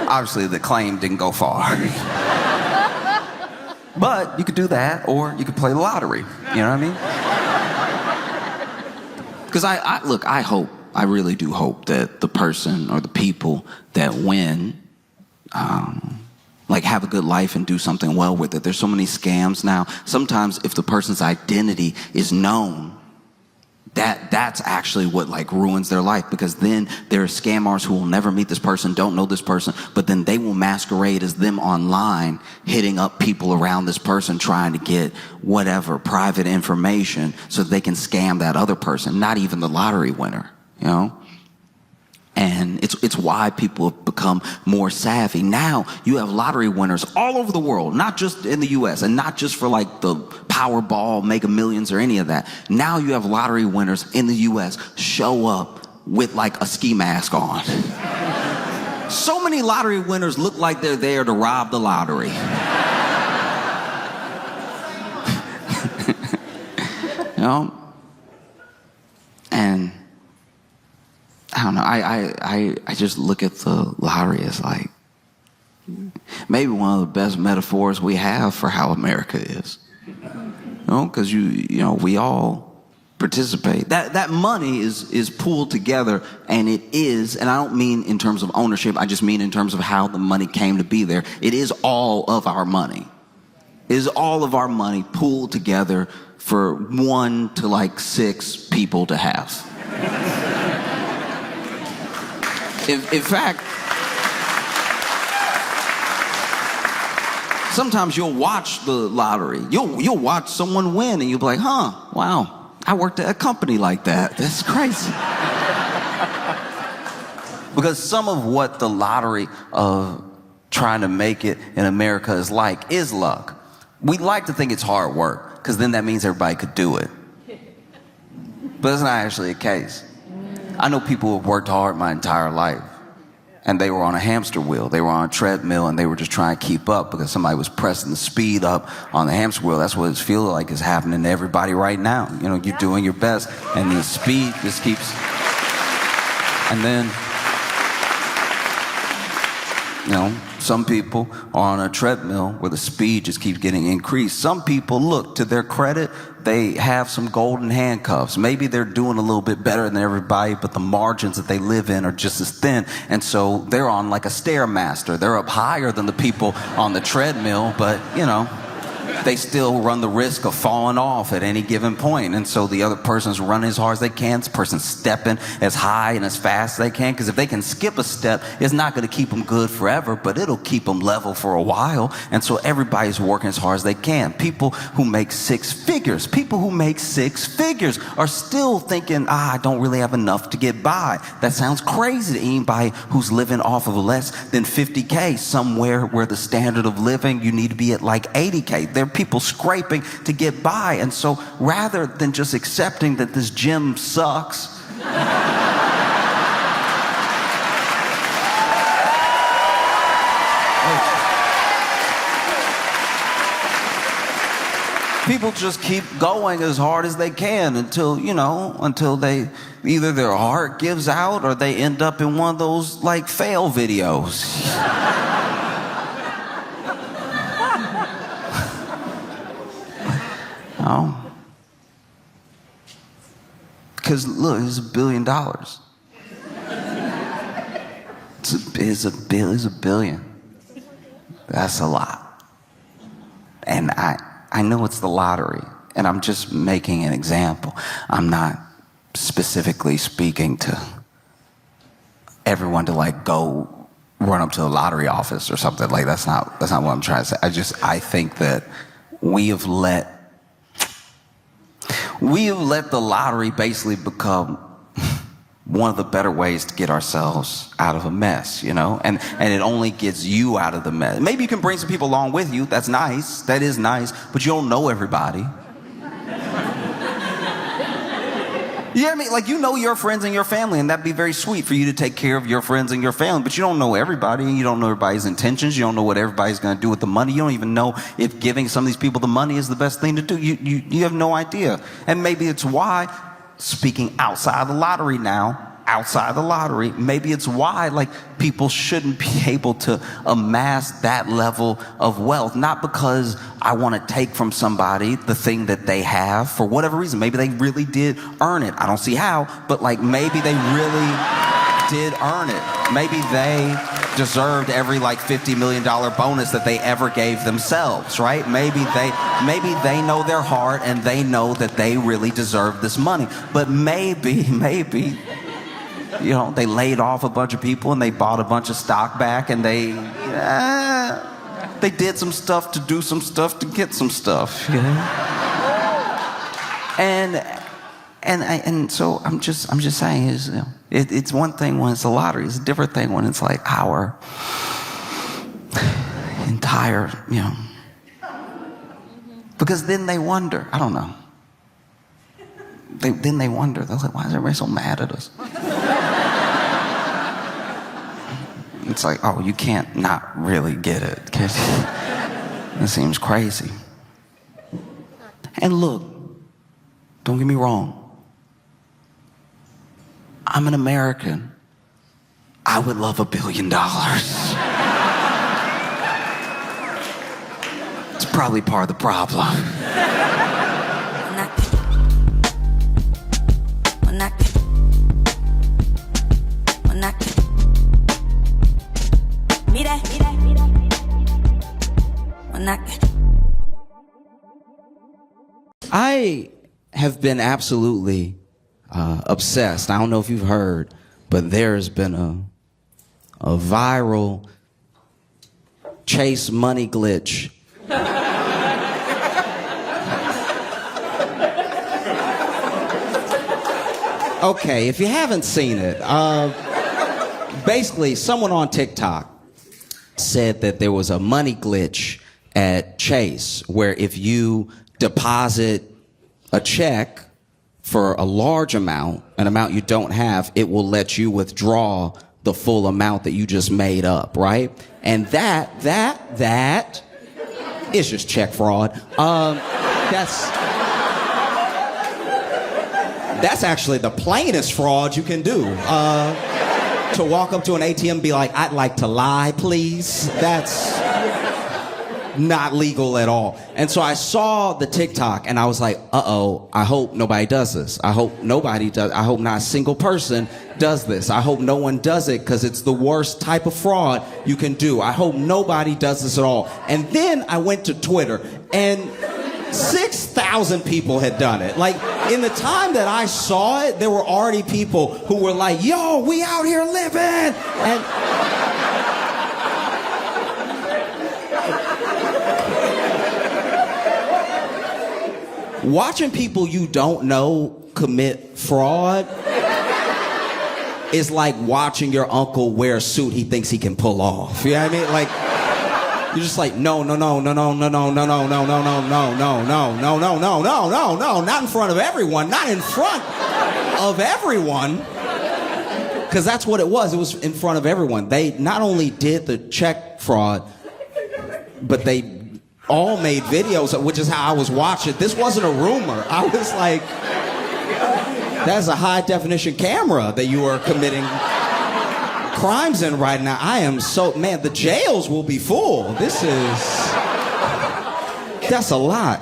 obviously the claim didn't go far. But you could do that, or you could play the lottery. You know what I mean? Because I really do hope that the person or the people that win, like have a good life and do something well with it. There's so many scams now. Sometimes if the person's identity is known, that's actually what like ruins their life, because then there are scammers who will never meet this person, don't know this person, but then they will masquerade as them online, hitting up people around this person, trying to get whatever private information so that they can scam that other person, not even the lottery winner, you know? And it's why people have become more savvy. Now you have lottery winners all over the world, not just in the US, and not just for like the Powerball, Mega Millions, or any of that. Now you have lottery winners in the US show up with like a ski mask on. So many lottery winners look like they're there to rob the lottery. You know? And I don't know, I just look at the lottery as like maybe one of the best metaphors we have for how America is. You know, because you know, we all participate. That money is pooled together, and it is, and I don't mean in terms of ownership, I just mean in terms of how the money came to be there. It is all of our money. It is all of our money pooled together for 1 to like 6 people to have. In fact, sometimes you'll watch the lottery. You'll watch someone win and you'll be like, huh, wow, I worked at a company like that. That's crazy. Because some of what the lottery of trying to make it in America is like is luck. We like to think it's hard work, because then that means everybody could do it. But that's not actually the case. I know people who have worked hard my entire life, and they were on a hamster wheel. They were on a treadmill, and they were just trying to keep up because somebody was pressing the speed up on the hamster wheel. That's what it feels like is happening to everybody right now. You know, you're doing your best, and the speed just keeps... And then, you know, some people are on a treadmill where the speed just keeps getting increased. Some people, look, to their credit, they have some golden handcuffs. Maybe they're doing a little bit better than everybody, but the margins that they live in are just as thin. And so they're on like a Stairmaster. They're up higher than the people on the treadmill, but, you know, they still run the risk of falling off at any given point. And so the other person's running as hard as they can. This person's stepping as high and as fast as they can. Because if they can skip a step, it's not going to keep them good forever, but it'll keep them level for a while. And so everybody's working as hard as they can. People who make six figures are still thinking, I don't really have enough to get by. That sounds crazy to anybody who's living off of less than 50K, somewhere where the standard of living, you need to be at like 80K. There are people scraping to get by. And so rather than just accepting that this gym sucks, people just keep going as hard as they can until they either their heart gives out or they end up in one of those like fail videos. Because look, it's $1 billion. It's a billion. That's a lot. And I know it's the lottery, and I'm just making an example. I'm not specifically speaking to everyone to like go run up to the lottery office or something. Like that's not what I'm trying to say. I think that we have let the lottery basically become one of the better ways to get ourselves out of a mess, you know? And it only gets you out of the mess. Maybe you can bring some people along with you. That's nice. That is nice. But you don't know everybody. You know what I mean? Like, you know your friends and your family, and that'd be very sweet for you to take care of your friends and your family, but you don't know everybody, and you don't know everybody's intentions. You don't know what everybody's going to do with the money. You don't even know if giving some of these people the money is the best thing to do. You have no idea. And maybe it's why, speaking outside the lottery now, maybe it's why like people shouldn't be able to amass that level of wealth. Not because I want to take from somebody the thing that they have for whatever reason. Maybe they really did earn it. I don't see how, but like maybe they really did earn it. Maybe they deserved every like $50 million bonus that they ever gave themselves, right? Maybe they know their heart and they know that they really deserve this money. But maybe you know, they laid off a bunch of people and they bought a bunch of stock back and they did some stuff to do some stuff to get some stuff, you know? And so I'm just saying is, you know, it's one thing when it's a lottery, it's a different thing when it's like our entire, you know. Because then they wonder, I don't know. Then they wonder, they're like, why is everybody so mad at us? It's like, oh, you can't not really get it. It seems crazy. And look, don't get me wrong. I'm an American. I would love $1 billion. It's probably part of the problem. I have been absolutely obsessed. I don't know if you've heard, but there's been a viral chase money glitch. Okay, if you haven't seen it, basically someone on TikTok said that there was a money glitch at Chase, where if you deposit a check for a large amount, an amount you don't have, it will let you withdraw the full amount that you just made up, right? And that is just check fraud. That's actually the plainest fraud you can do. To walk up to an ATM and be like, I'd like to lie, please. That's not legal at all. And so I saw the TikTok and I was like, uh-oh, I hope nobody does this. I hope nobody does. I hope not a single person does this. I hope no one does it because it's the worst type of fraud you can do. I hope nobody does this at all. And then I went to Twitter and 6,000 people had done it. Like, in the time that I saw it, there were already people who were like, yo, we out here living. And watching people you don't know commit fraud is like watching your uncle wear a suit he thinks he can pull off. You know what I mean? Like, you're just like, no, not in front of everyone, not in front of everyone. Because that's what it was. It was in front of everyone. They not only did the check fraud, but they all made videos, which is how I was watching. This wasn't a rumor. I was like, that's a high definition camera that you are committing crimes in right now. I am so, man, the jails will be full. That's a lot.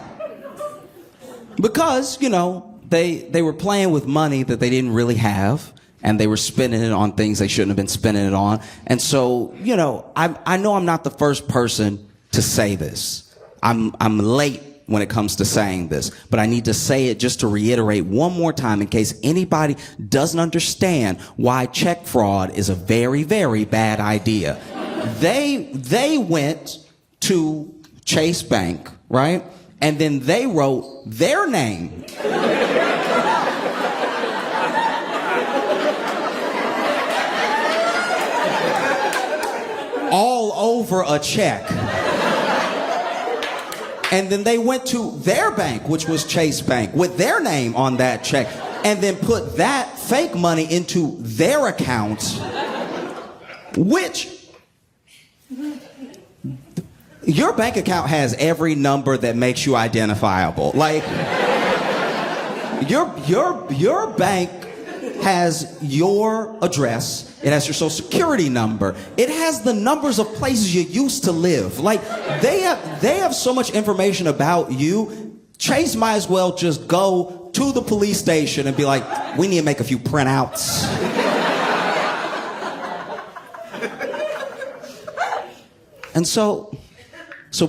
Because, you know, they were playing with money that they didn't really have, and they were spending it on things they shouldn't have been spending it on. And so, you know, I know I'm not the first person to say this. I'm late when it comes to saying this, but I need to say it just to reiterate one more time in case anybody doesn't understand why check fraud is a very, very bad idea. They went to Chase Bank, right? And then they wrote their name all over a check. And then they went to their bank, which was Chase Bank, with their name on that check, and then put that fake money into their account, which your bank account has every number that makes you identifiable. Like, your bank has your address, it has your social security number, it has the numbers of places you used to live. Like, they have so much information about you. Chase might as well just go to the police station and be like, we need to make a few printouts. And so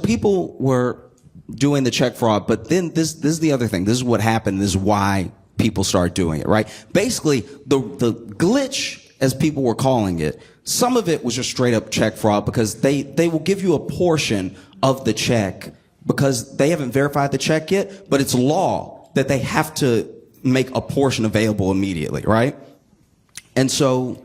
people were doing the check fraud, but then this is the other thing. This is what happened. This is why people started doing it, right? Basically, the glitch, as people were calling it, some of it was just straight up check fraud because they will give you a portion of the check because they haven't verified the check yet, but it's law that they have to make a portion available immediately, right? And so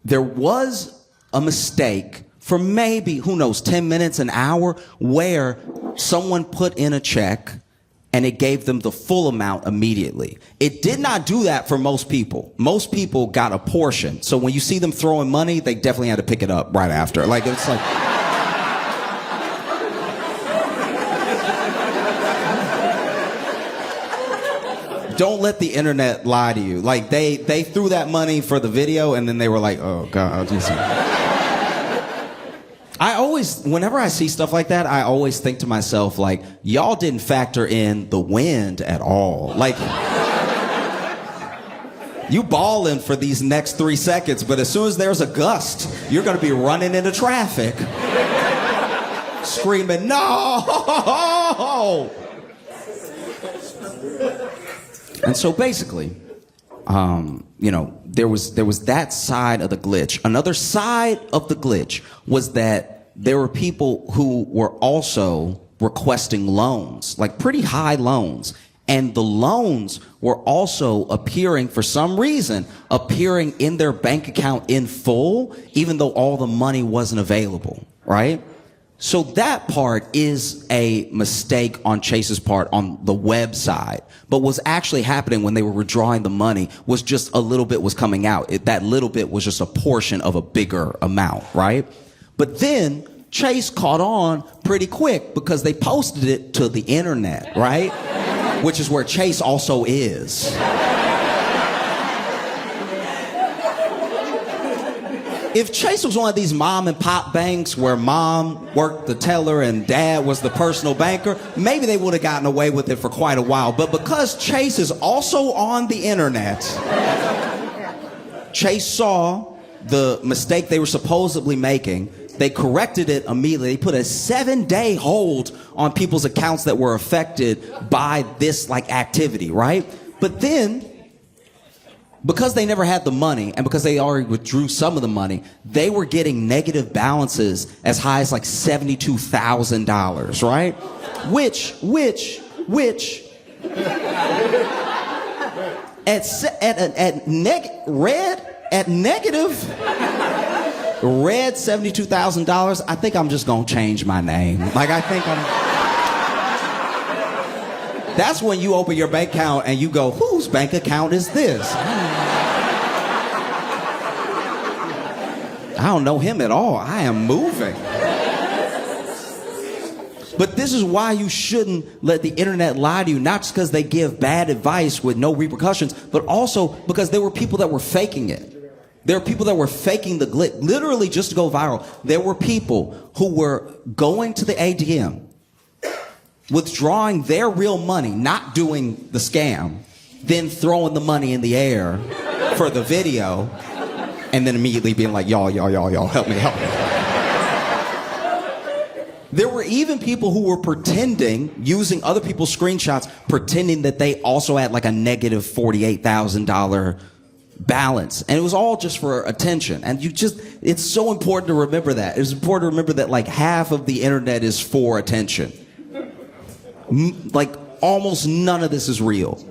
there was a mistake for maybe, who knows, 10 minutes, an hour, where someone put in a check and it gave them the full amount immediately. It did not do that for most people. Most people got a portion. So when you see them throwing money, they definitely had to pick it up right after. Like, it's like... Don't let the internet lie to you. Like, they threw that money for the video and then they were like, oh God, whenever I see stuff like that, I always think to myself, like, y'all didn't factor in the wind at all. Like, you balling for these next 3 seconds, but as soon as there's a gust, you're gonna be running into traffic, screaming, no! And so basically, you know, there was that side of the glitch. Another side of the glitch was that there were people who were also requesting loans, like pretty high loans. And the loans were also appearing, for some reason, appearing in their bank account in full, even though all the money wasn't available, right? So that part is a mistake on Chase's part on the website. But what's actually happening when they were withdrawing the money was just a little bit was coming out. That little bit was just a portion of a bigger amount, right? But then Chase caught on pretty quick because they posted it to the internet, right? Which is where Chase also is. If Chase was one of these mom and pop banks where mom worked the teller and dad was the personal banker, maybe they would have gotten away with it for quite a while. But because Chase is also on the internet, Chase saw the mistake they were supposedly making. They corrected it immediately. They put a 7-day hold on people's accounts that were affected by this activity, right? But then, because they never had the money and because they already withdrew some of the money, they were getting negative balances as high as $72,000, right? Which red $72,000, I think I'm just gonna change my name. That's when you open your bank account and you go, whose bank account is this? I don't know him at all. I am moving. But this is why you shouldn't let the internet lie to you, not just because they give bad advice with no repercussions, but also because there were people that were faking it. There were people that were faking the glitch, literally just to go viral. There were people who were going to the ATM, withdrawing their real money, not doing the scam, then throwing the money in the air for the video, and then immediately being like, y'all, help me. There were even people who were pretending, using other people's screenshots, pretending that they also had a negative $48,000 balance. And it was all just for attention. And it's so important to remember that. It's important to remember that half of the internet is for attention. Almost none of this is real.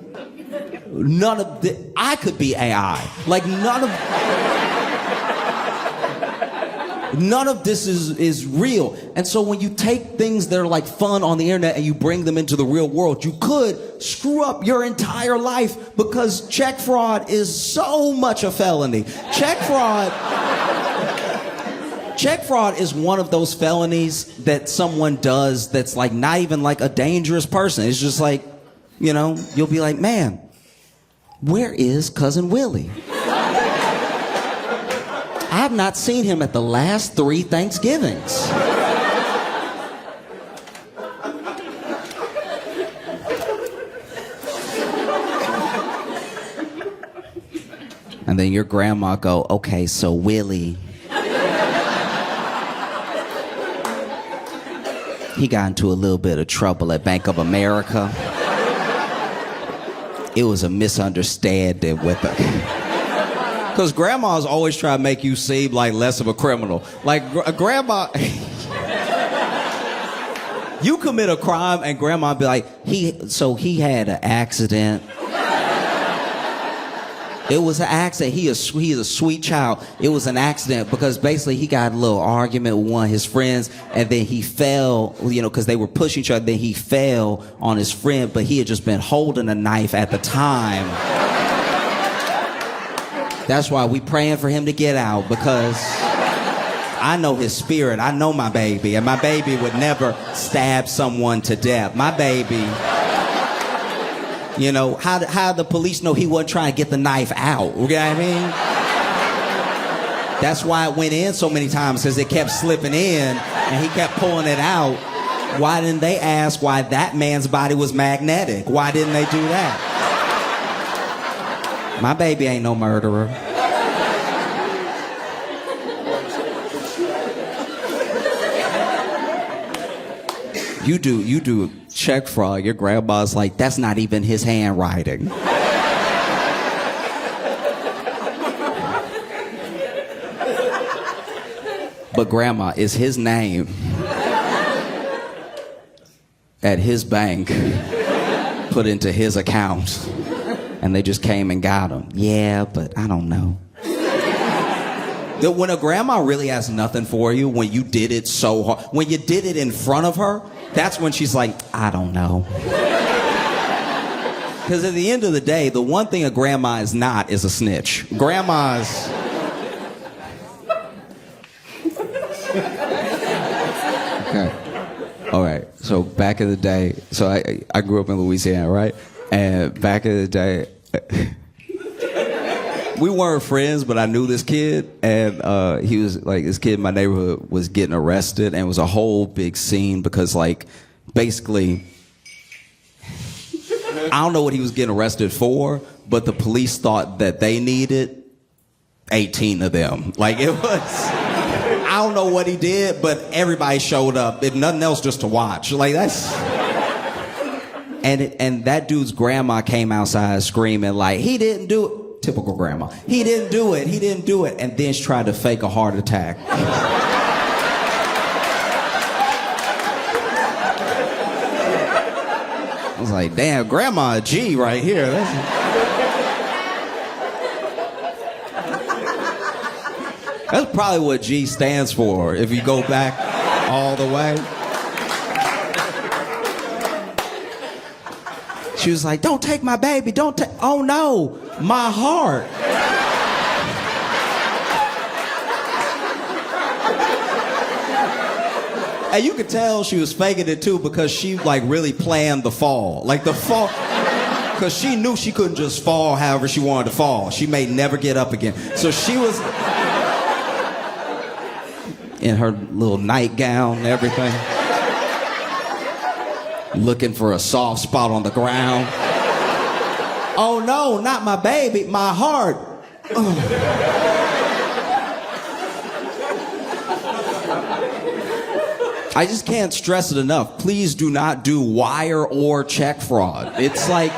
I could be AI. None of this is real. And so when you take things that are fun on the internet and you bring them into the real world, you could screw up your entire life because check fraud is so much a felony. Check fraud is one of those felonies that someone does that's not even a dangerous person. It's just you'll be like, man, where is Cousin Willie? I have not seen him at the last 3 Thanksgivings. And then your grandma go, okay, so Willie, he got into a little bit of trouble at Bank of America. It was a misunderstanding with because grandmas always try to make you seem less of a criminal. A grandma, you commit a crime and grandma be like, he had an accident. It was an accident. He is a sweet child. It was an accident because basically he got a little argument with one of his friends and then he fell, because they were pushing each other. Then he fell on his friend, but he had just been holding a knife at the time. That's why we praying for him to get out, because I know his spirit. I know my baby, and my baby would never stab someone to death. My baby, how the police know he wasn't trying to get the knife out? You know what I mean? That's why it went in so many times, because it kept slipping in, and he kept pulling it out. Why didn't they ask why that man's body was magnetic? Why didn't they do that? My baby ain't no murderer. You do check fraud. Your grandma's like, that's not even his handwriting. But grandma, is his name at his bank put into his account? And they just came and got him. Yeah, but I don't know. That when a grandma really has nothing for you, when you did it so hard, when you did it in front of her, that's when she's like, I don't know. Because at the end of the day, the one thing a grandma is not is a snitch. Grandmas... Okay. All right. So back in the day, so I grew up in Louisiana, right? And back in the day, we weren't friends, but I knew this kid, and he was like, this kid in my neighborhood was getting arrested, and it was a whole big scene because, like, basically, I don't know what he was getting arrested for, but the police thought that they needed 18 of them. Like, it was, I don't know what he did, but everybody showed up, if nothing else, just to watch. Like, that's... And that dude's grandma came outside screaming like, he didn't do it. Typical grandma. He didn't do it. He didn't do it. And then she tried to fake a heart attack. I was like, damn, grandma G right here. That's probably what G stands for if you go back all the way. She was like, don't take my baby, don't take, oh no, my heart. And you could tell she was faking it too because she like really planned the fall. Like the fall, because she knew she couldn't just fall however she wanted to fall. She may never get up again. So she was in her little nightgown and everything, looking for a soft spot on the ground. Oh no, not my baby, my heart. I just can't stress it enough. Please do not do wire or check fraud. It's like,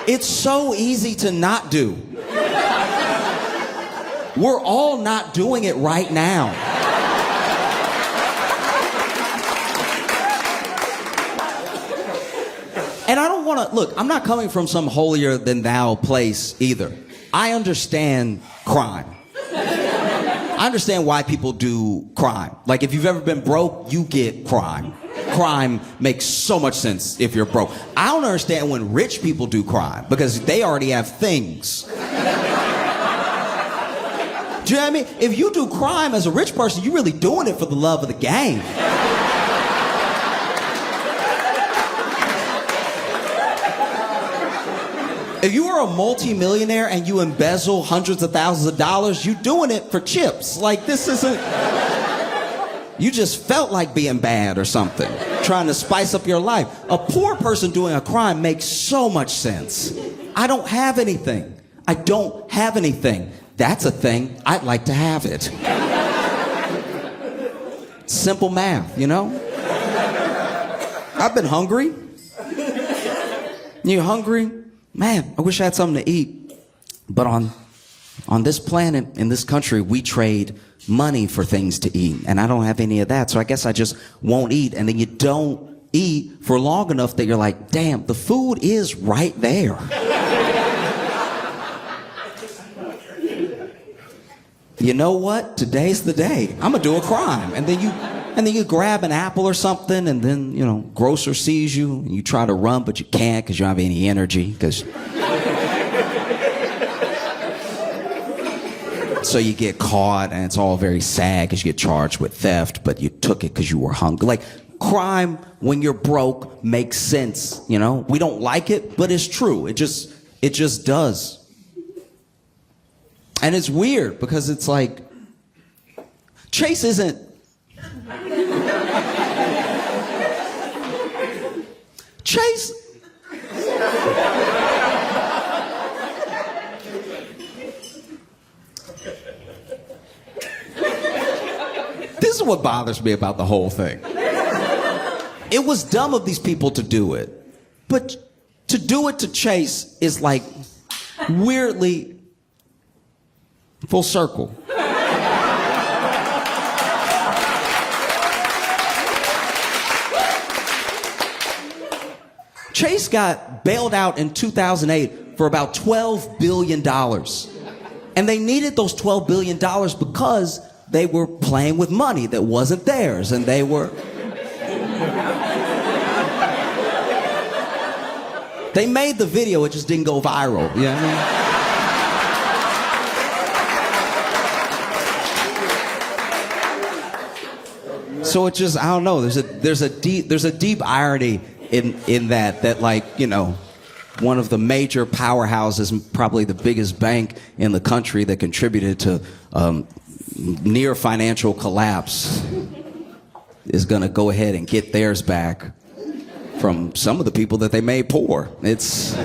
it's so easy to not do. We're all not doing it right now. And I don't want to, look, I'm not coming from some holier than thou place either. I understand crime. I understand why people do crime. Like if you've ever been broke, you get crime. Crime makes so much sense if you're broke. I don't understand when rich people do crime because they already have things. Do you know what I mean? If you do crime as a rich person, you're really doing it for the love of the game. If you are a multi-millionaire and you embezzle hundreds of thousands of dollars, you're doing it for chips. Like, this isn't... You just felt like being bad or something, trying to spice up your life. A poor person doing a crime makes so much sense. I don't have anything. I don't have anything. That's a thing. I'd like to have it. Simple math, you know? I've been hungry. You hungry? Man, I wish I had something to eat. But on this planet, in this country, we trade money for things to eat. And I don't have any of that, so I guess I just won't eat. And then you don't eat for long enough that you're like, damn, the food is right there. You know what? Today's the day. I'm gonna do a crime. And then you grab an apple or something, and then, you know, grocer sees you, and you try to run, but you can't because you don't have any energy. So you get caught, and it's all very sad because you get charged with theft, but you took it because you were hungry. Like, crime, when you're broke, makes sense, you know? We don't like it, but it's true. It just does. And it's weird because it's like, Chase isn't... Chase... This is what bothers me about the whole thing. It was dumb of these people to do it. But to do it to Chase is like weirdly full circle. Chase got bailed out in 2008 for about $12 billion. And they needed those $12 billion because they were playing with money that wasn't theirs. And they were... They made the video, it just didn't go viral. You know what I mean? So it just, I don't know, there's a deep irony in that like, you know, one of the major powerhouses, probably the biggest bank in the country that contributed to near financial collapse, is going to go ahead and get theirs back from some of the people that they made poor. It's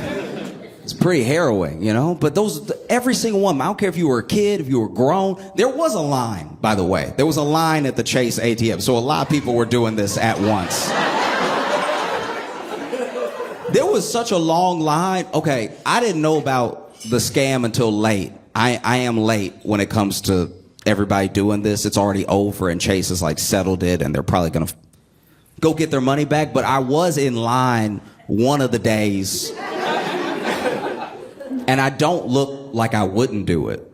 pretty harrowing, you know? But every single one, I don't care if you were a kid, if you were grown, there was a line, by the way. There was a line at the Chase ATM, so a lot of people were doing this at once. There was such a long line. Okay, I didn't know about the scam until late. I am late when it comes to everybody doing this. It's already over and Chase has like settled it and they're probably gonna go get their money back. But I was in line one of the days and I don't look like I wouldn't do it.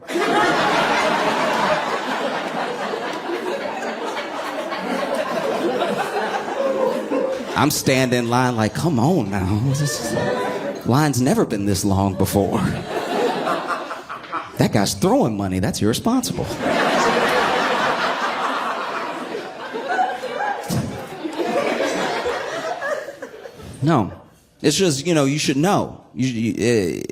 I'm standing in line like, come on now. Line's never been this long before. That guy's throwing money. That's irresponsible. No. It's just, you know, you should know. I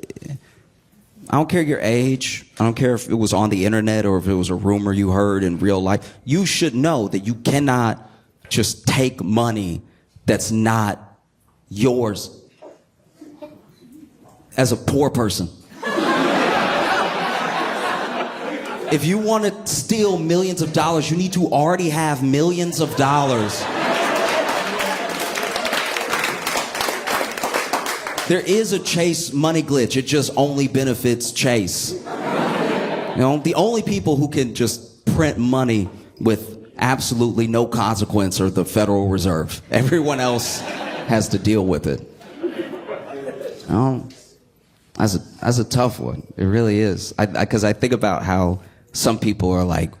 don't care your age. I don't care if it was on the internet or if it was a rumor you heard in real life. You should know that you cannot just take money that's not yours as a poor person. If you want to steal millions of dollars, you need to already have millions of dollars. There is a Chase money glitch. It just only benefits Chase. You know, the only people who can just print money with absolutely no consequence are the Federal Reserve. Everyone else has to deal with it. That's a tough one. It really is. Because I think about how some people are like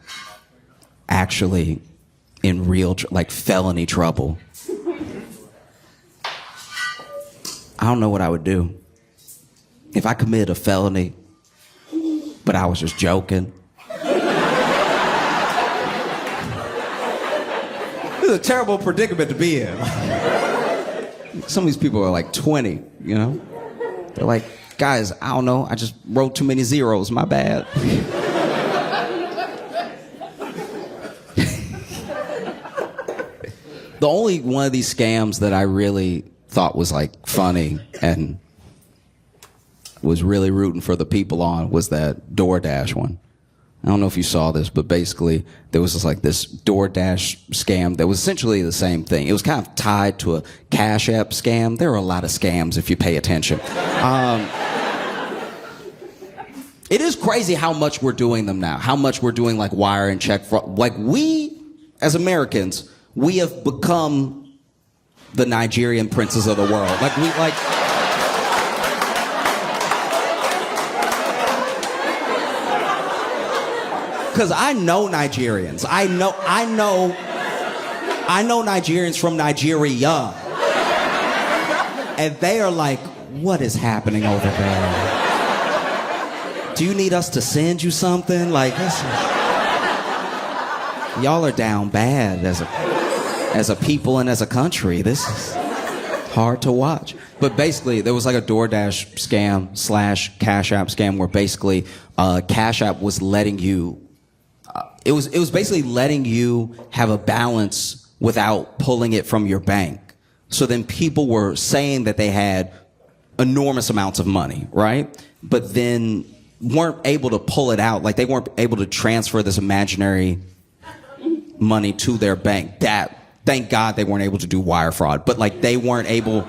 actually in real like felony trouble. I don't know what I would do if I committed a felony, but I was just joking. This is a terrible predicament to be in. Some of these people are like 20, you know? They're like, guys, I don't know, I just wrote too many zeros, my bad. The only one of these scams that I really thought was like funny and was really rooting for the people on was that DoorDash one. I don't know if you saw this, but basically there was this DoorDash scam that was essentially the same thing. It was kind of tied to a Cash App scam. There are a lot of scams if you pay attention. It is crazy how much we're doing them now, how much we're doing like wire and check fraud. Like we, as Americans, we have become the Nigerian princes of the world. Because I know Nigerians. I know Nigerians from Nigeria. And they are like, what is happening over there? Do you need us to send you something? Like, y'all are down bad as a people and as a country. This is hard to watch. But basically, there was like a DoorDash scam / Cash App scam where basically Cash App was letting you, it was basically letting you have a balance without pulling it from your bank. So then people were saying that they had enormous amounts of money, right? But then weren't able to pull it out. Like they weren't able to transfer this imaginary money to their bank. Thank God they weren't able to do wire fraud, but like they weren't able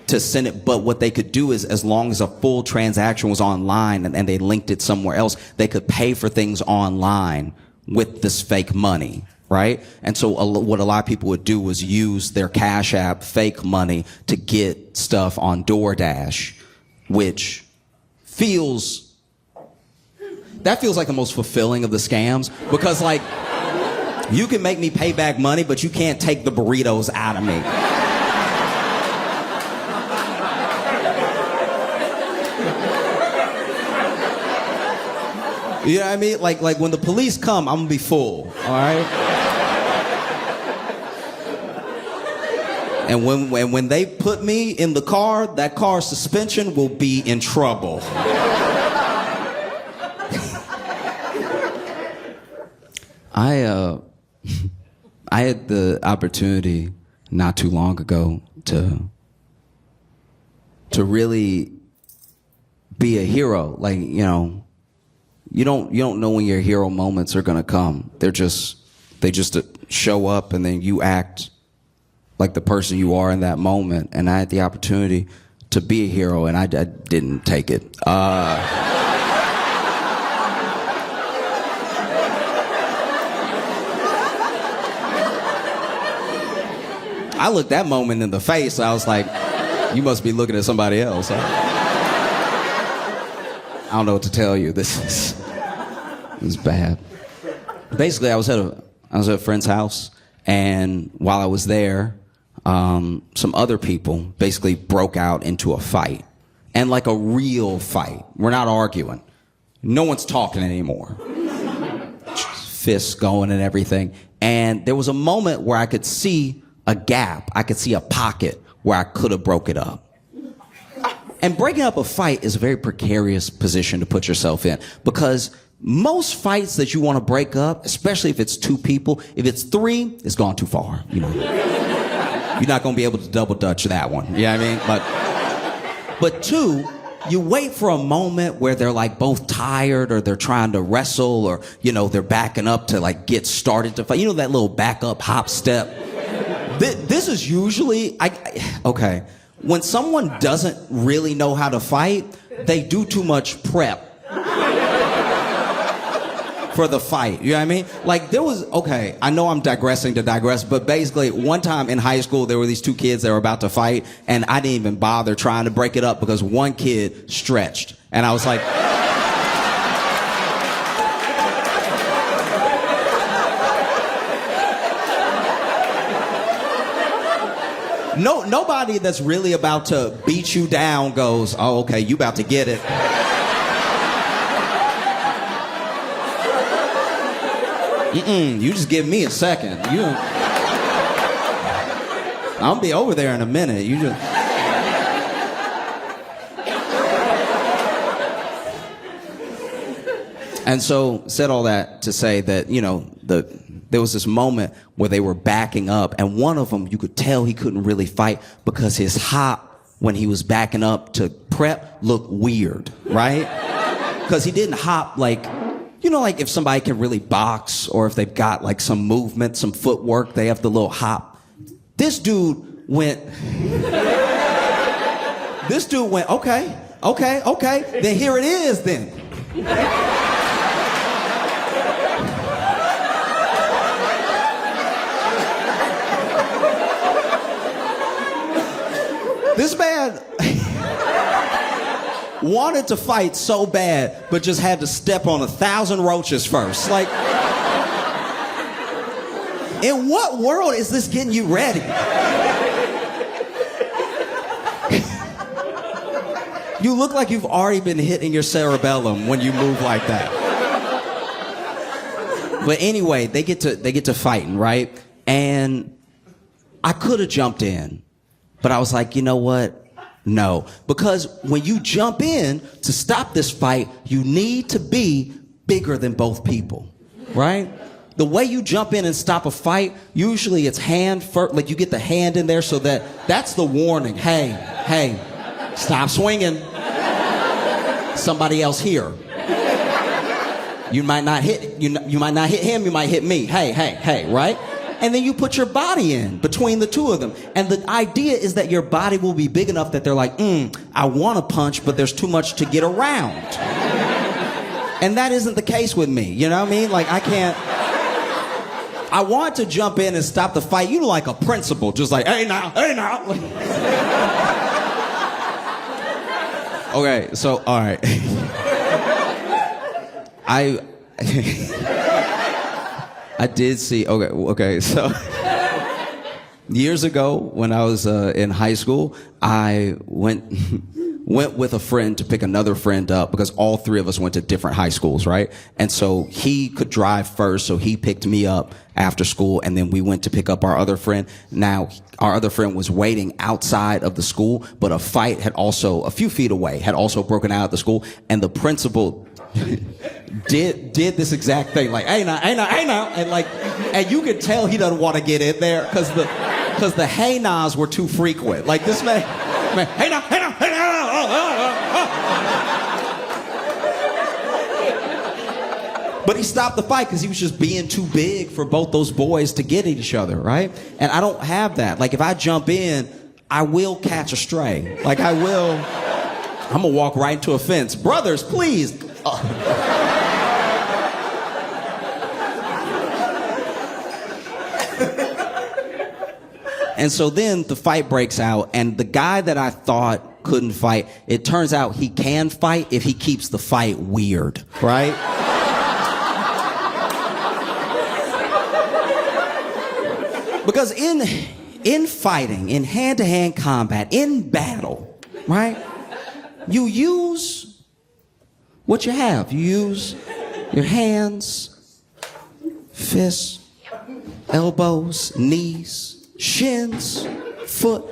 to send it. But what they could do is, as long as a full transaction was online and they linked it somewhere else, they could pay for things online with this fake money, right? And so what a lot of people would do was use their Cash App fake money to get stuff on DoorDash, which feels that feels like the most fulfilling of the scams because like you can make me pay back money, but you can't take the burritos out of me. You know what I mean? Like when the police come, I'm gonna be full, all right? And when they put me in the car, that car suspension will be in trouble. I had the opportunity not too long ago to really be a hero. Like, you know, you don't know when your hero moments are gonna come. They just show up and then you act like the person you are in that moment. And I had the opportunity to be a hero and I didn't take it. I looked that moment in the face. I was like, you must be looking at somebody else. Huh? I don't know what to tell you. This is bad. Basically, I was at a friend's house, and while I was there, some other people basically broke out into a fight, and like a real fight. We're not arguing. No one's talking anymore. Fists going and everything. And there was a moment where I could see a gap. I could see a pocket where I could have broke it up. And breaking up a fight is a very precarious position to put yourself in because most fights that you want to break up, especially if it's two people, if it's three, it's gone too far. You know, you're not going to be able to double dutch that one. You know what I mean? But two, you wait for a moment where they're like both tired or they're trying to wrestle or, you know, they're backing up to like get started to fight. You know that little back up hop step? This is usually, okay, when someone doesn't really know how to fight, they do too much prep for the fight. You know what I mean? Like there was, okay, I know I'm digressing to digress, but basically one time in high school, there were these two kids that were about to fight and I didn't even bother trying to break it up because one kid stretched. And I was like, nobody that's really about to beat you down goes, oh, okay, you about to get it. You just give me a second. I'll be over there in a minute. You just. And so, said all that to say that, you know, there was this moment where they were backing up, and one of them, you could tell he couldn't really fight because his hop, when he was backing up to prep, looked weird, right? Because he didn't hop like, you know, like if somebody can really box or if they've got like some movement, some footwork, they have the little hop. This dude went, okay, then here it is then. This man wanted to fight so bad, but just had to step on 1,000 roaches first. Like, in what world is this getting you ready? You look like you've already been hitting your cerebellum when you move like that. But anyway, they get to fighting, right? And I could have jumped in. But I was like, you know what? No. Because when you jump in to stop this fight, you need to be bigger than both people, right? The way you jump in and stop a fight, usually it's hand first, like you get the hand in there so that's the warning. Hey, stop swinging. Somebody else here. You might not hit him, you might hit me. Hey, right? And then you put your body in between the two of them. And the idea is that your body will be big enough that they're like, I want to punch, but there's too much to get around. And that isn't the case with me. You know what I mean? Like, I want to jump in and stop the fight, you know, like a principal, just like, hey now. Okay, so, all right. I I did see. Okay. So years ago, when I was in high school, I went with a friend to pick another friend up because all three of us went to different high schools, right? And so he could drive first, so he picked me up after school, and then we went to pick up our other friend. Now, our other friend was waiting outside of the school, but a fight had also, a few feet away, had also broken out at the school, and the principal did this exact thing, like, hey now, and you could tell he doesn't want to get in there because the hey nows were too frequent. Like this man, hey now. But he stopped the fight because he was just being too big for both those boys to get at each other, right? And I don't have that. Like if I jump in, I will catch a stray. Like I'm gonna walk right into a fence. Brothers, please. And so then the fight breaks out, and the guy that I thought couldn't fight, it turns out he can fight if he keeps the fight weird, right? Because in fighting, in hand-to-hand combat, in battle, right? You use what you have. You use your hands, fists, elbows, knees, shins, foot,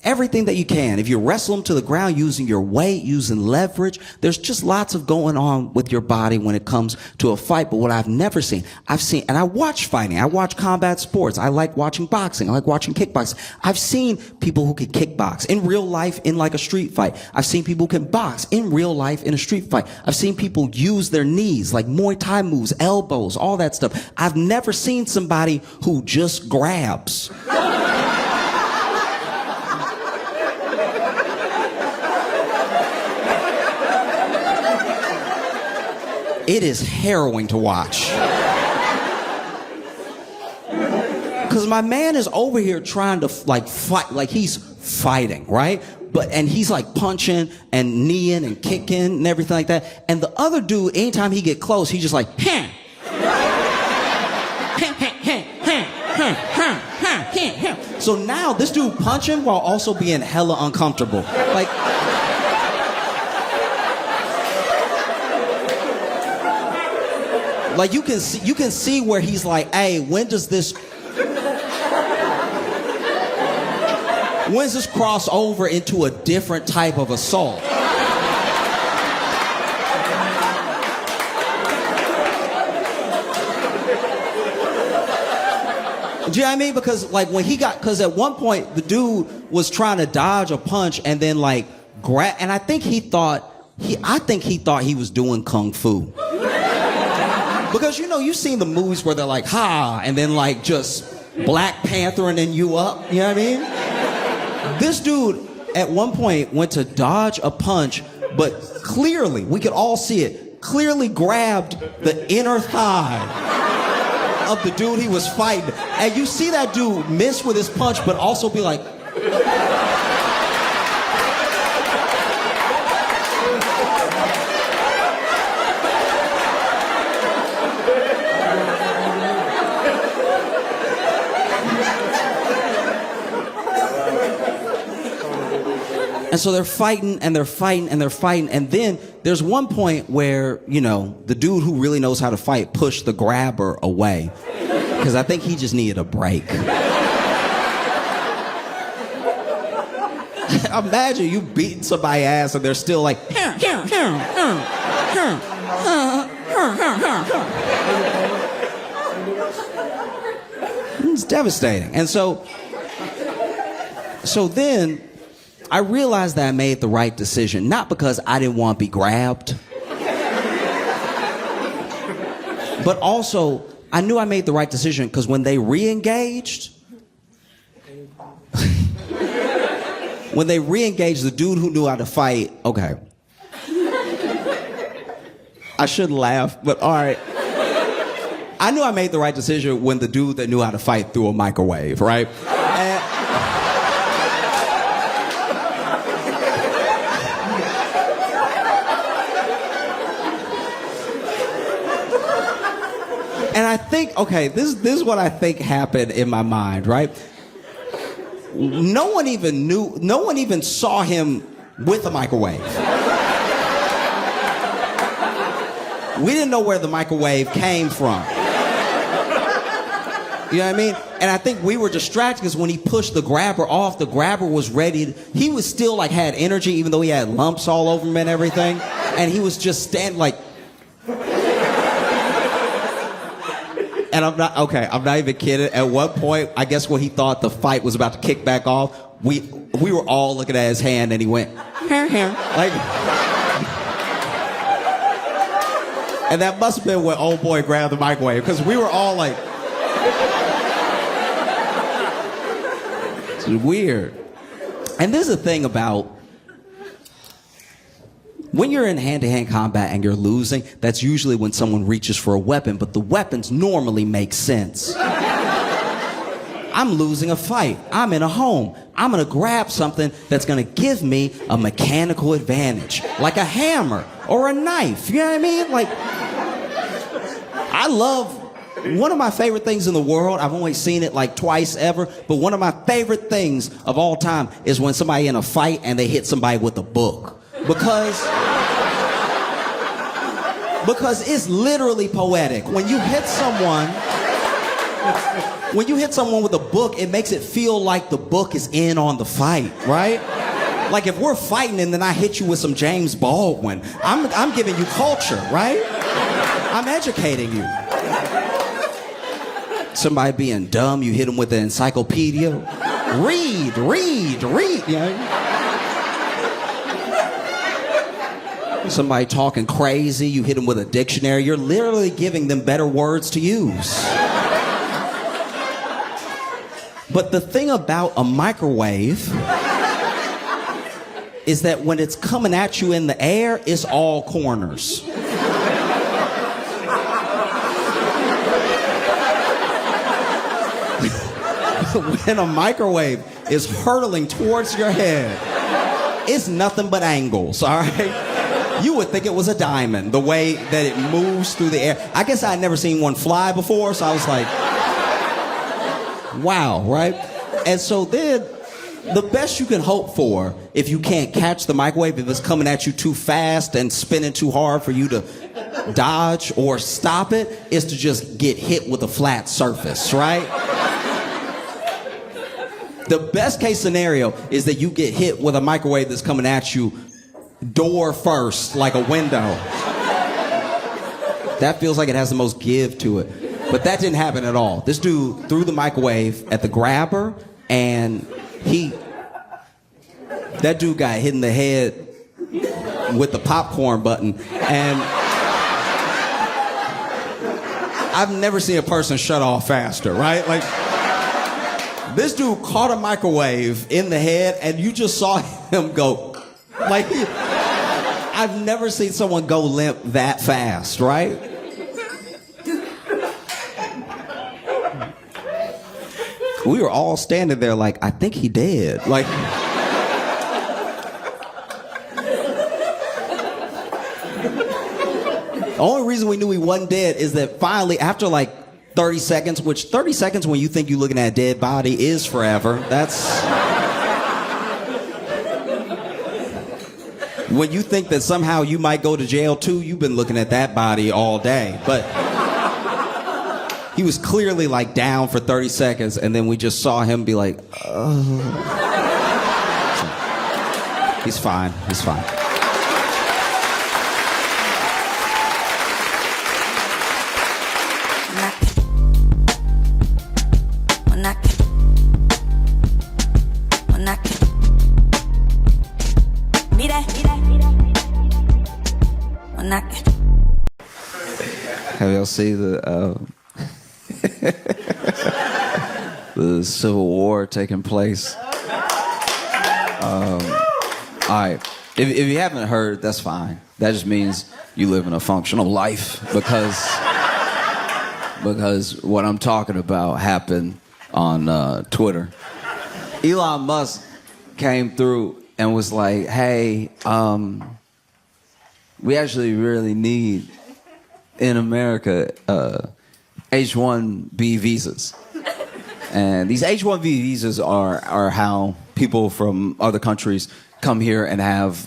everything that you can. If you wrestle them to the ground using your weight, using leverage, there's just lots of going on with your body when it comes to a fight. But what I've never seen, and I watch fighting, I watch combat sports, I like watching boxing, I like watching kickboxing. I've seen people who can kickbox in real life in like a street fight. I've seen people who can box in real life in a street fight. I've seen people use their knees, like Muay Thai moves, elbows, all that stuff. I've never seen somebody who just grabs. It is harrowing to watch. Because my man is over here trying to like fight, like he's fighting, right? And he's like punching and kneeing and kicking and everything like that. And the other dude, anytime he get close, he's just like, So now this dude punching while also being hella uncomfortable. Like you can see where he's like, hey, when's this cross over into a different type of assault? Do you know what I mean? Because like because at one point the dude was trying to dodge a punch and then like grab, and I think he thought he was doing kung fu. Because, you've seen the movies where they're like, ha, and then like just Black Panther and then you up, you know what I mean? This dude at one point went to dodge a punch, but clearly, we could all see it, clearly grabbed the inner thigh of the dude he was fighting. And you see that dude miss with his punch, but also be like, and so they're fighting, and then there's one point where, the dude who really knows how to fight pushed the grabber away. Because I think he just needed a break. Imagine you beating somebody's ass and they're still like, it's devastating. And so then I realized that I made the right decision, not because I didn't want to be grabbed, but also I knew I made the right decision because when they re-engaged, the dude who knew how to fight, okay. I shouldn't laugh, but all right. I knew I made the right decision when the dude that knew how to fight threw a microwave, right? And I think, okay, this is what I think happened in my mind, right? No one even saw him with a microwave. We didn't know where the microwave came from. You know what I mean? And I think we were distracted because when he pushed the grabber off, the grabber was ready. He was still like had energy, even though he had lumps all over him and everything. And he was just standing like. And I'm not even kidding. At one point, I guess when he thought the fight was about to kick back off, we were all looking at his hand, and he went, here, like. And that must have been when old boy grabbed the microwave, because we were all like, it's weird. And there's a thing about when you're in hand-to-hand combat and you're losing, that's usually when someone reaches for a weapon, but the weapons normally make sense. I'm losing a fight. I'm in a home. I'm gonna grab something that's gonna give me a mechanical advantage, like a hammer or a knife. You know what I mean? Like, I love, one of my favorite things in the world, I've only seen it like twice ever, but one of my favorite things of all time is when somebody in a fight and they hit somebody with a book. Because it's literally poetic. When you hit someone with a book, it makes it feel like the book is in on the fight, right? Like if we're fighting and then I hit you with some James Baldwin, I'm giving you culture, right? I'm educating you. Somebody being dumb, you hit them with an encyclopedia. Read, you know? Somebody talking crazy, you hit them with a dictionary. You're literally giving them better words to use. But the thing about a microwave is that when it's coming at you in the air, it's all corners. When a microwave is hurtling towards your head, it's nothing but angles, all right? You would think it was a diamond, the way that it moves through the air. I guess I'd never seen one fly before, so I was like, wow, right? And so then, the best you can hope for, if you can't catch the microwave, if it's coming at you too fast and spinning too hard for you to dodge or stop it, is to just get hit with a flat surface, right? The best case scenario is that you get hit with a microwave that's coming at you door first, like a window. That feels like it has the most give to it. But that didn't happen at all. This dude threw the microwave at the grabber, and that dude got hit in the head with the popcorn button. And I've never seen a person shut off faster, right? Like, this dude caught a microwave in the head, and you just saw him go, like, I've never seen someone go limp that fast, right? We were all standing there like, I think he dead. Like, the only reason we knew he wasn't dead is that finally, after like 30 seconds, which 30 seconds when you think you're looking at a dead body is forever. That's... When you think that somehow you might go to jail too, you've been looking at that body all day. But he was clearly like down for 30 seconds, and then we just saw him be like, oh. He's fine. He's fine. Have y'all seen the Civil War taking place? All right. If you haven't heard, that's fine. That just means you live in a functional life, because what I'm talking about happened on Twitter. Elon Musk came through and was like, hey, we actually really need in America H-1B visas. And these H-1B visas are how people from other countries come here and have,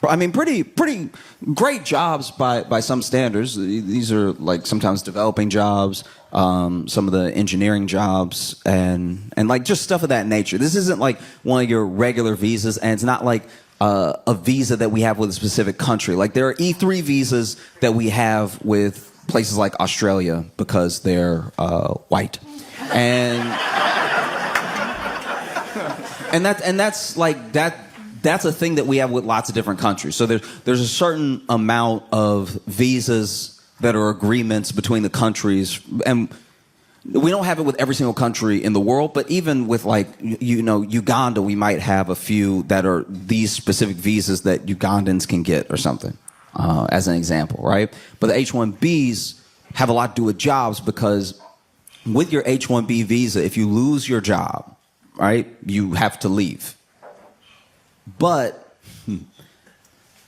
pretty great jobs by some standards. These are like sometimes developing jobs, some of the engineering jobs, and like just stuff of that nature. This isn't like one of your regular visas, and it's not like a visa that we have with a specific country. Like there are E3 visas that we have with places like Australia because they're white, and that's like that. That's a thing that we have with lots of different countries. So there's a certain amount of visas that are agreements between the countries, and we don't have it with every single country in the world. But even with like Uganda, we might have a few that are these specific visas that Ugandans can get or something, as an example, right? But the H-1Bs have a lot to do with jobs because with your H-1B visa, if you lose your job, right, you have to leave. But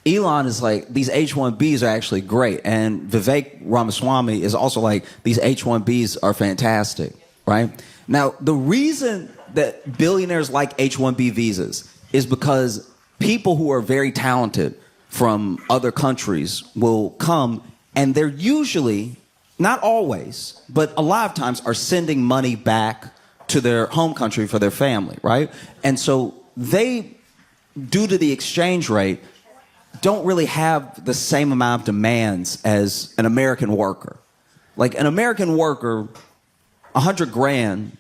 Elon is like, these H-1Bs are actually great. And Vivek Ramaswamy is also like, these H-1Bs are fantastic, right? Now, the reason that billionaires like H-1B visas is because people who are very talented from other countries will come, and they're usually, not always, but a lot of times are sending money back to their home country for their family, right? And so they, due to the exchange rate, don't really have the same amount of demands as an American worker. Like an American worker, $100,000,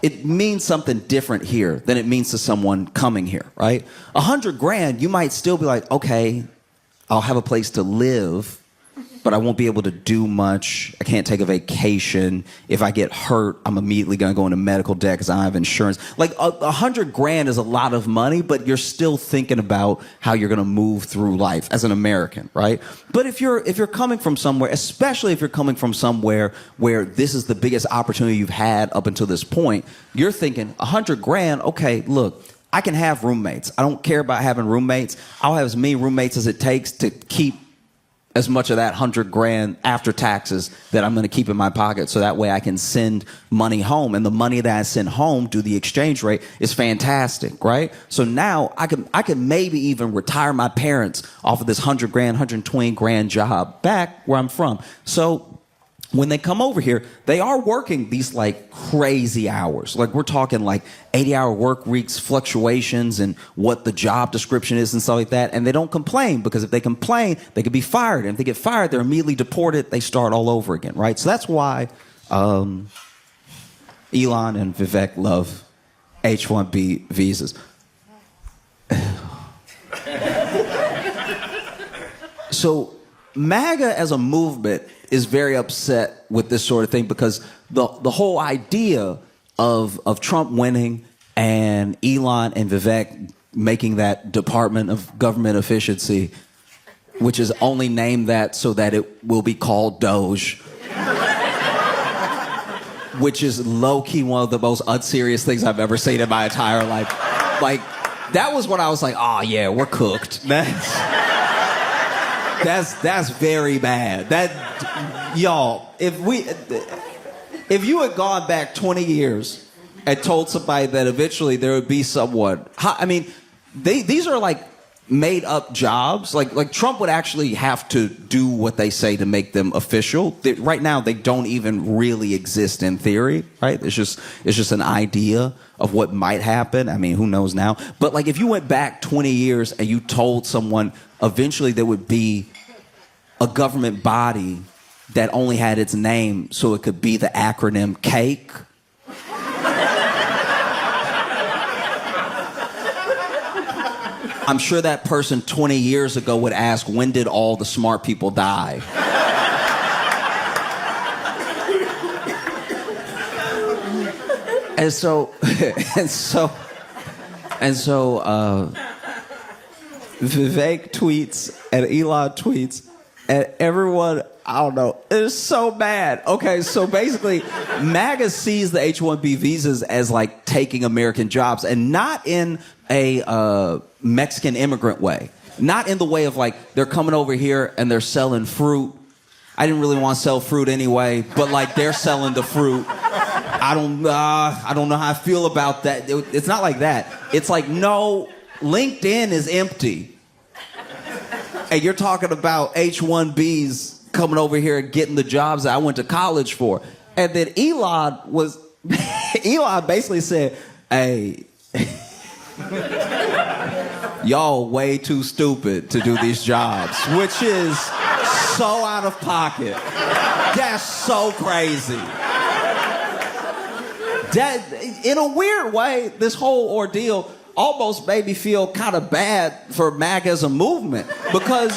it means something different here than it means to someone coming here, right? $100,000, you might still be like, okay, I'll have a place to live, but I won't be able to do much. I can't take a vacation. If I get hurt, I'm immediately going to go into medical debt because I don't have insurance. Like $100,000 is a lot of money, but you're still thinking about how you're going to move through life as an American, right? But if you're coming from somewhere, especially if you're coming from somewhere where this is the biggest opportunity you've had up until this point, you're thinking $100,000. Okay, look, I can have roommates. I don't care about having roommates. I'll have as many roommates as it takes to keep as much of that $100,000 after taxes that I'm going to keep in my pocket, so that way I can send money home, and the money that I send home due to the exchange rate is fantastic, right? So now I can maybe even retire my parents off of this $100,000, $120,000 job back where I'm from. So when they come over here, they are working these like crazy hours. Like we're talking like 80-hour work weeks, fluctuations, and what the job description is and stuff like that. And they don't complain, because if they complain, they could be fired. And if they get fired, they're immediately deported. They start all over again, right? So that's why Elon and Vivek love H-1B visas. So MAGA as a movement is very upset with this sort of thing, because the whole idea of Trump winning and Elon and Vivek making that Department of Government Efficiency, which is only named that so that it will be called Doge, which is low-key one of the most unserious things I've ever seen in my entire life. Like, that was when I was like, oh yeah, we're cooked. That's very bad. Y'all, if you had gone back 20 years and told somebody that eventually there would be someone, I mean, these are like made up jobs. Like Trump would actually have to do what they say to make them official. Right now, they don't even really exist in theory, right? It's just an idea of what might happen. I mean, who knows now? But like, if you went back 20 years and you told someone eventually there would be a government body that only had its name so it could be the acronym CAKE, I'm sure that person 20 years ago would ask, when did all the smart people die? And so Vivek tweets and Elon tweets, and everyone, I don't know, is so bad. Okay, so basically, MAGA sees the H-1B visas as like taking American jobs, and not in a Mexican immigrant way. Not in the way of like, they're coming over here and they're selling fruit I didn't really want to sell fruit anyway, but like they're selling the fruit. I don't know how I feel about that. It's not like that. It's like, no, LinkedIn is empty. And you're talking about H-1Bs coming over here and getting the jobs that I went to college for. And then Elon basically said, hey, y'all way too stupid to do these jobs, which is so out of pocket. That's so crazy. That, in a weird way, this whole ordeal almost made me feel kind of bad for MAGA as a movement, because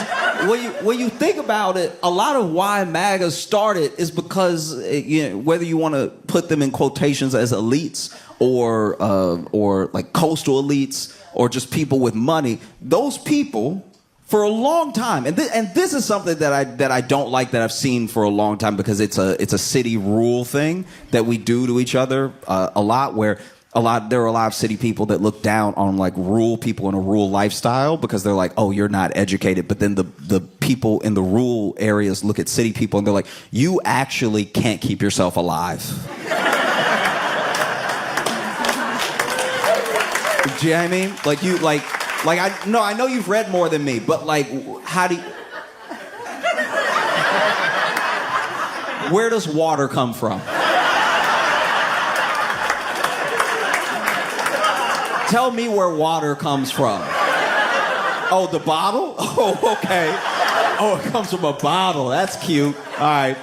when you think about it, a lot of why MAGA started is because, whether you want to put them in quotations as elites or like coastal elites or just people with money, those people for a long time, and this is something that I don't like, that I've seen for a long time, because it's a city rule thing that we do to each other a lot, where there are a lot of city people that look down on like rural people in a rural lifestyle, because they're like, oh, you're not educated. But then the people in the rural areas look at city people and they're like, you actually can't keep yourself alive. Do you know what I mean? Like you I know you've read more than me, but like, how do you... Where does water come from? Tell me where water comes from. Oh, the bottle? Oh, okay. Oh, it comes from a bottle. That's cute. All right.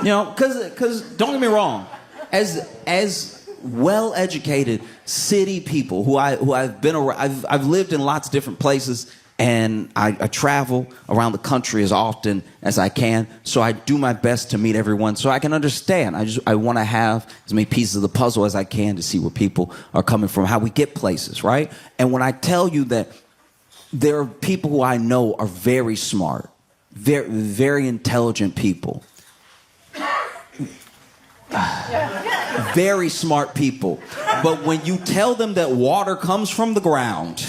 Because don't get me wrong, as well-educated city people who I've been around, I've lived in lots of different places, and I travel around the country as often as I can, so I do my best to meet everyone so I can understand. I want to have as many pieces of the puzzle as I can to see where people are coming from, how we get places, right? And when I tell you that there are people who I know are very smart, very, very intelligent people, very smart people, but when you tell them that water comes from the ground,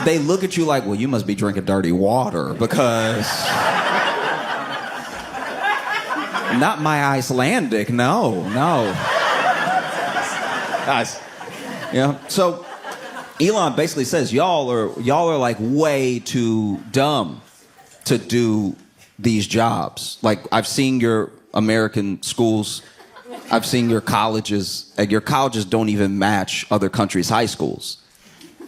they look at you like, well, you must be drinking dirty water, because not my Icelandic, no. Guys, so Elon basically says y'all are like way too dumb to do these jobs. Like, I've seen your American schools, I've seen your colleges, and your colleges don't even match other countries' high schools.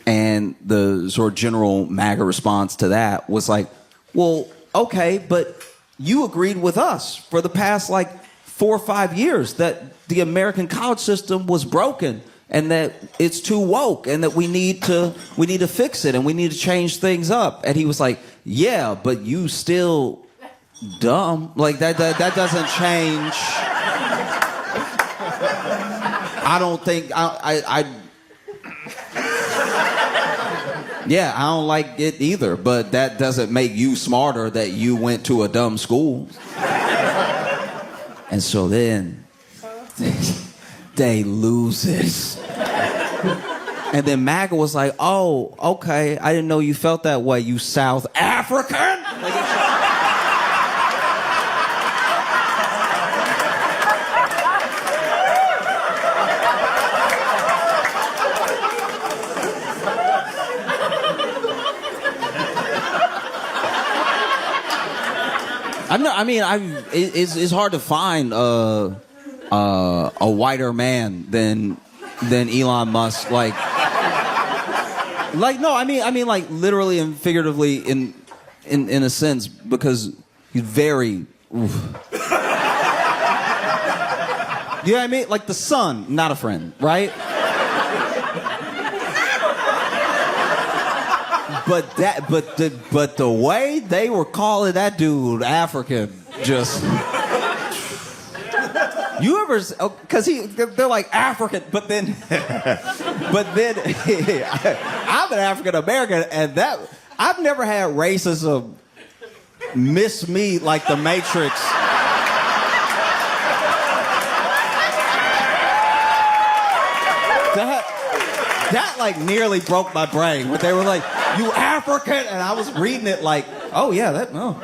And the sort of general MAGA response to that was like, well, okay, but you agreed with us for the past like 4 or 5 years that the American college system was broken and that it's too woke and that we need to fix it and we need to change things up. And he was like, yeah, but you still dumb. Like that doesn't change. I don't think Yeah, I don't like it either, but that doesn't make you smarter that you went to a dumb school. And so then they lose it. And then MAGA was like, oh, okay, I didn't know you felt that way, you South African. It's hard to find a whiter man than Elon Musk. Like no, I mean, like literally and figuratively in a sense, because he's very. Oof. You know what I mean? Like the sun, not a friend, right? But the way they were calling that dude African, just you ever? Because they're like African, but then I'm an African American, and that I've never had racism miss me like the Matrix. That like nearly broke my brain. But they were like, "You African," and I was reading it like, "Oh yeah, that. Oh,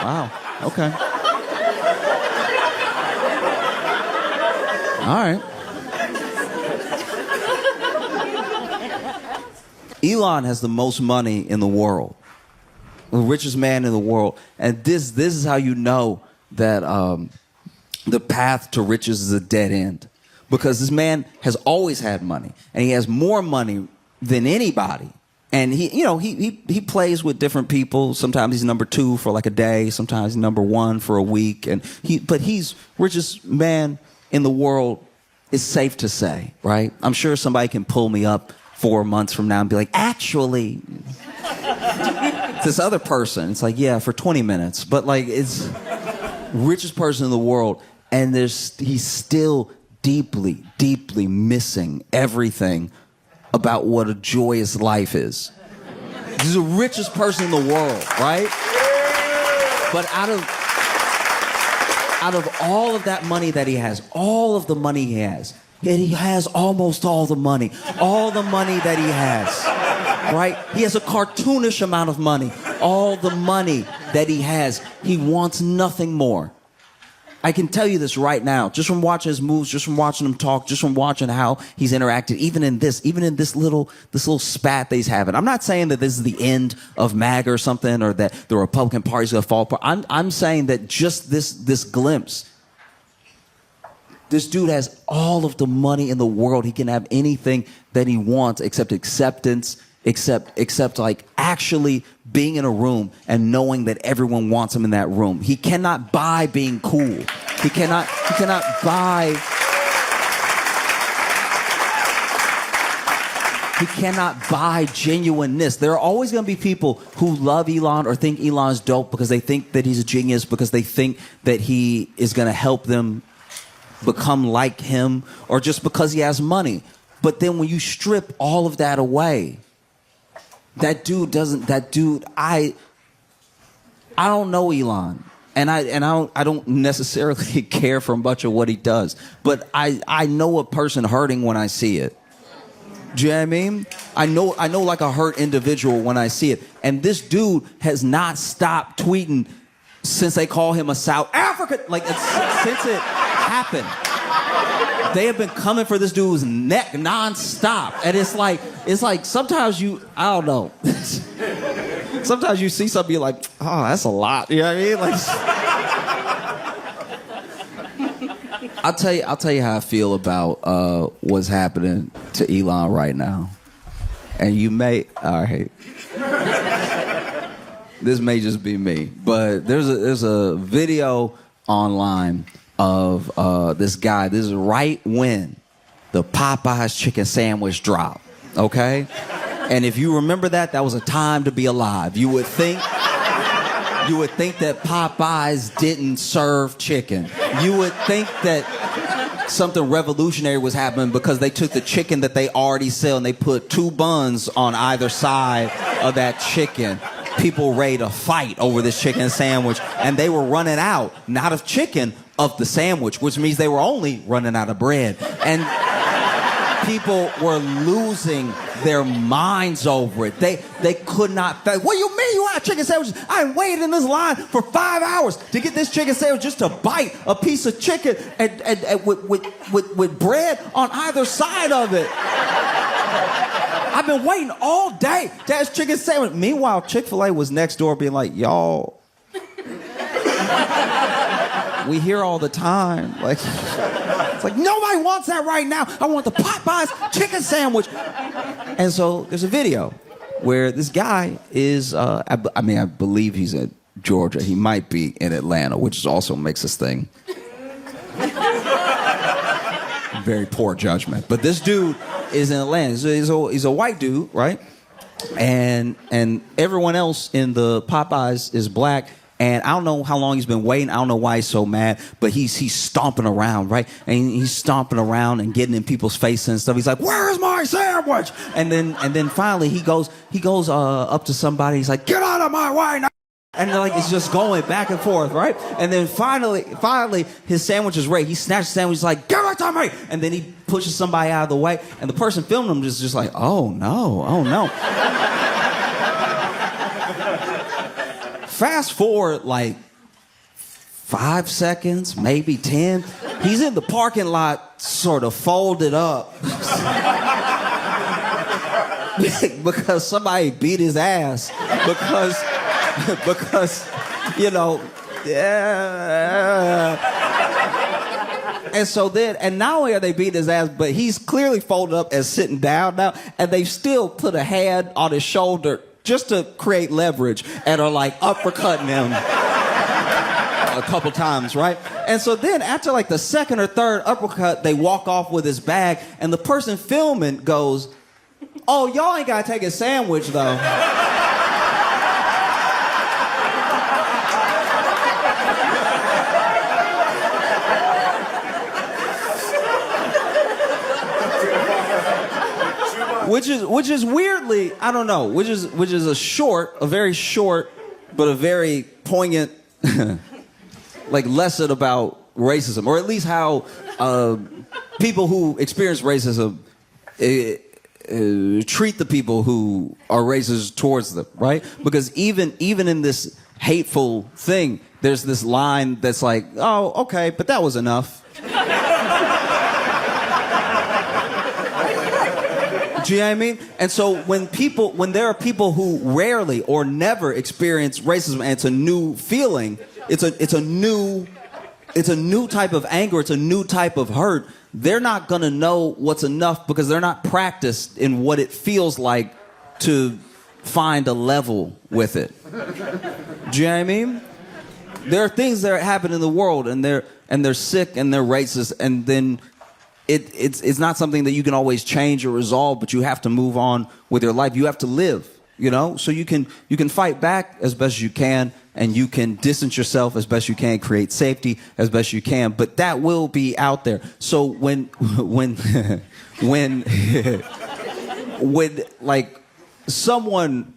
Wow. Okay. All right. Elon has the most money in the world, the richest man in the world, and this is how you know that the path to riches is a dead end, because this man has always had money, and he has more money than anybody. And he plays with different people. Sometimes he's number 2 for like a day. Sometimes he's number 1 for a week. But he's richest man in the world, is safe to say, right? I'm sure somebody can pull me up 4 months from now and be like, actually, this other person. It's like, yeah, for 20 minutes. But like, it's richest person in the world. And he's still deeply, deeply missing everything about what a joyous life is. He's the richest person in the world, right? But out of all of that money that he has, all of the money he has, and he has almost all the money that he has, right? He has a cartoonish amount of money. All the money that he has, he wants nothing more. I can tell you this right now, just from watching his moves, just from watching him talk, just from watching how he's interacted, even in this little spat that he's having. I'm not saying that this is the end of MAGA or something, or that the Republican Party's gonna fall apart. I'm saying that just this glimpse, this dude has all of the money in the world. He can have anything that he wants except acceptance, except like actually being in a room and knowing that everyone wants him in that room. He cannot buy being cool. He cannot buy genuineness. There are always going to be people who love Elon or think Elon's dope because they think that he's a genius, because they think that he is going to help them become like him, or just because he has money. But then when you strip all of that away, I don't know Elon, and I don't necessarily care for much of what he does, but I know a person hurting when I see it. Do you know what I mean? I know like a hurt individual when I see it. And this dude has not stopped tweeting since they call him a South African, since it happened. They have been coming for this dude's neck nonstop. And it's like sometimes I don't know. Sometimes you see something, you're like, oh, that's a lot. You know what I mean? I'll tell you how I feel about what's happening to Elon right now. And all right. This may just be me, but there's a video online of this guy. This is right when the Popeyes chicken sandwich dropped, okay? And if you remember that was a time to be alive. You would think that Popeyes didn't serve chicken. You would think that something revolutionary was happening because they took the chicken that they already sell and they put 2 buns on either side of that chicken. People ready to fight over this chicken sandwich, and they were running out, not of chicken, of the sandwich, which means they were only running out of bread. And people were losing their minds over it. They could not. What do you mean you want chicken sandwiches? I waited in this line for 5 hours to get this chicken sandwich just to bite a piece of chicken and with bread on either side of it. I've been waiting all day to have this chicken sandwich. Meanwhile, Chick-fil-A was next door being like, y'all, we hear all the time. Like, it's like, nobody wants that right now. I want the Popeyes chicken sandwich. And so there's a video where this guy is, I believe he's in Georgia. He might be in Atlanta, which also makes this thing very poor judgment. But this dude is in Atlanta. He's a white dude, right? And everyone else in the Popeyes is black. And I don't know how long he's been waiting. I don't know why he's so mad, but he's stomping around, right? And he's stomping around and getting in people's faces and stuff. He's like, "Where's my sandwich?" And then finally he goes up to somebody. He's like, "Get out of my way now!" And like it's just going back and forth, right? And then finally his sandwich is ready. He snatches the sandwich. He's like, "Give it to me!" And then he pushes somebody out of the way. And the person filming him is just like, "Oh no." Fast forward like 5 seconds, maybe 10. He's in the parking lot, sort of folded up. Because somebody beat his ass. Because, you know, yeah. And so then, and not only are they beating his ass, but he's clearly folded up and sitting down now, and they've still put a hand on his shoulder just to create leverage and are like uppercutting him a couple times, right? And so then after like the second or third uppercut, they walk off with his bag, and the person filming goes, "Oh, y'all ain't gotta take a sandwich though." Which is weirdly, I don't know, which is a very short, but a very poignant, like lesson about racism, or at least how people who experience racism treat the people who are racist towards them, right? Because even in this hateful thing, there's this line that's like, "Oh, okay, but that was enough." Do you know what I mean? And so when there are people who rarely or never experience racism, and it's a new feeling, it's a new type of anger, it's a new type of hurt, they're not gonna know what's enough because they're not practiced in what it feels like to find a level with it. Do you know what I mean? There are things that happen in the world, and they're sick and they're racist, and then it's not something that you can always change or resolve, but you have to move on with your life. You have to live, you know? So you can fight back as best as you can, and you can distance yourself as best you can, create safety as best you can, but that will be out there. So when like someone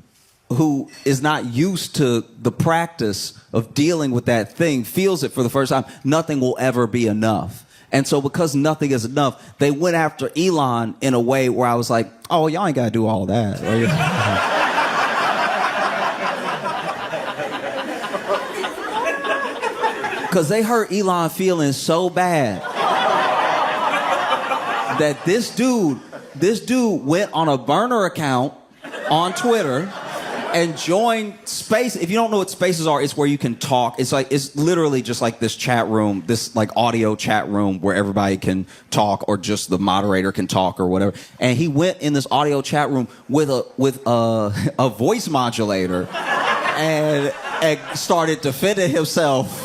who is not used to the practice of dealing with that thing feels it for the first time, nothing will ever be enough. And so because nothing is enough, they went after Elon in a way where I was like, "Oh, y'all ain't got to do all that." Because they hurt Elon feelings so bad that this dude went on a burner account on Twitter and join Space. If you don't know what Spaces are, it's where you can talk. It's literally just like this chat room, this like audio chat room where everybody can talk, or just the moderator can talk or whatever. And he went in this audio chat room with a voice modulator and started defending himself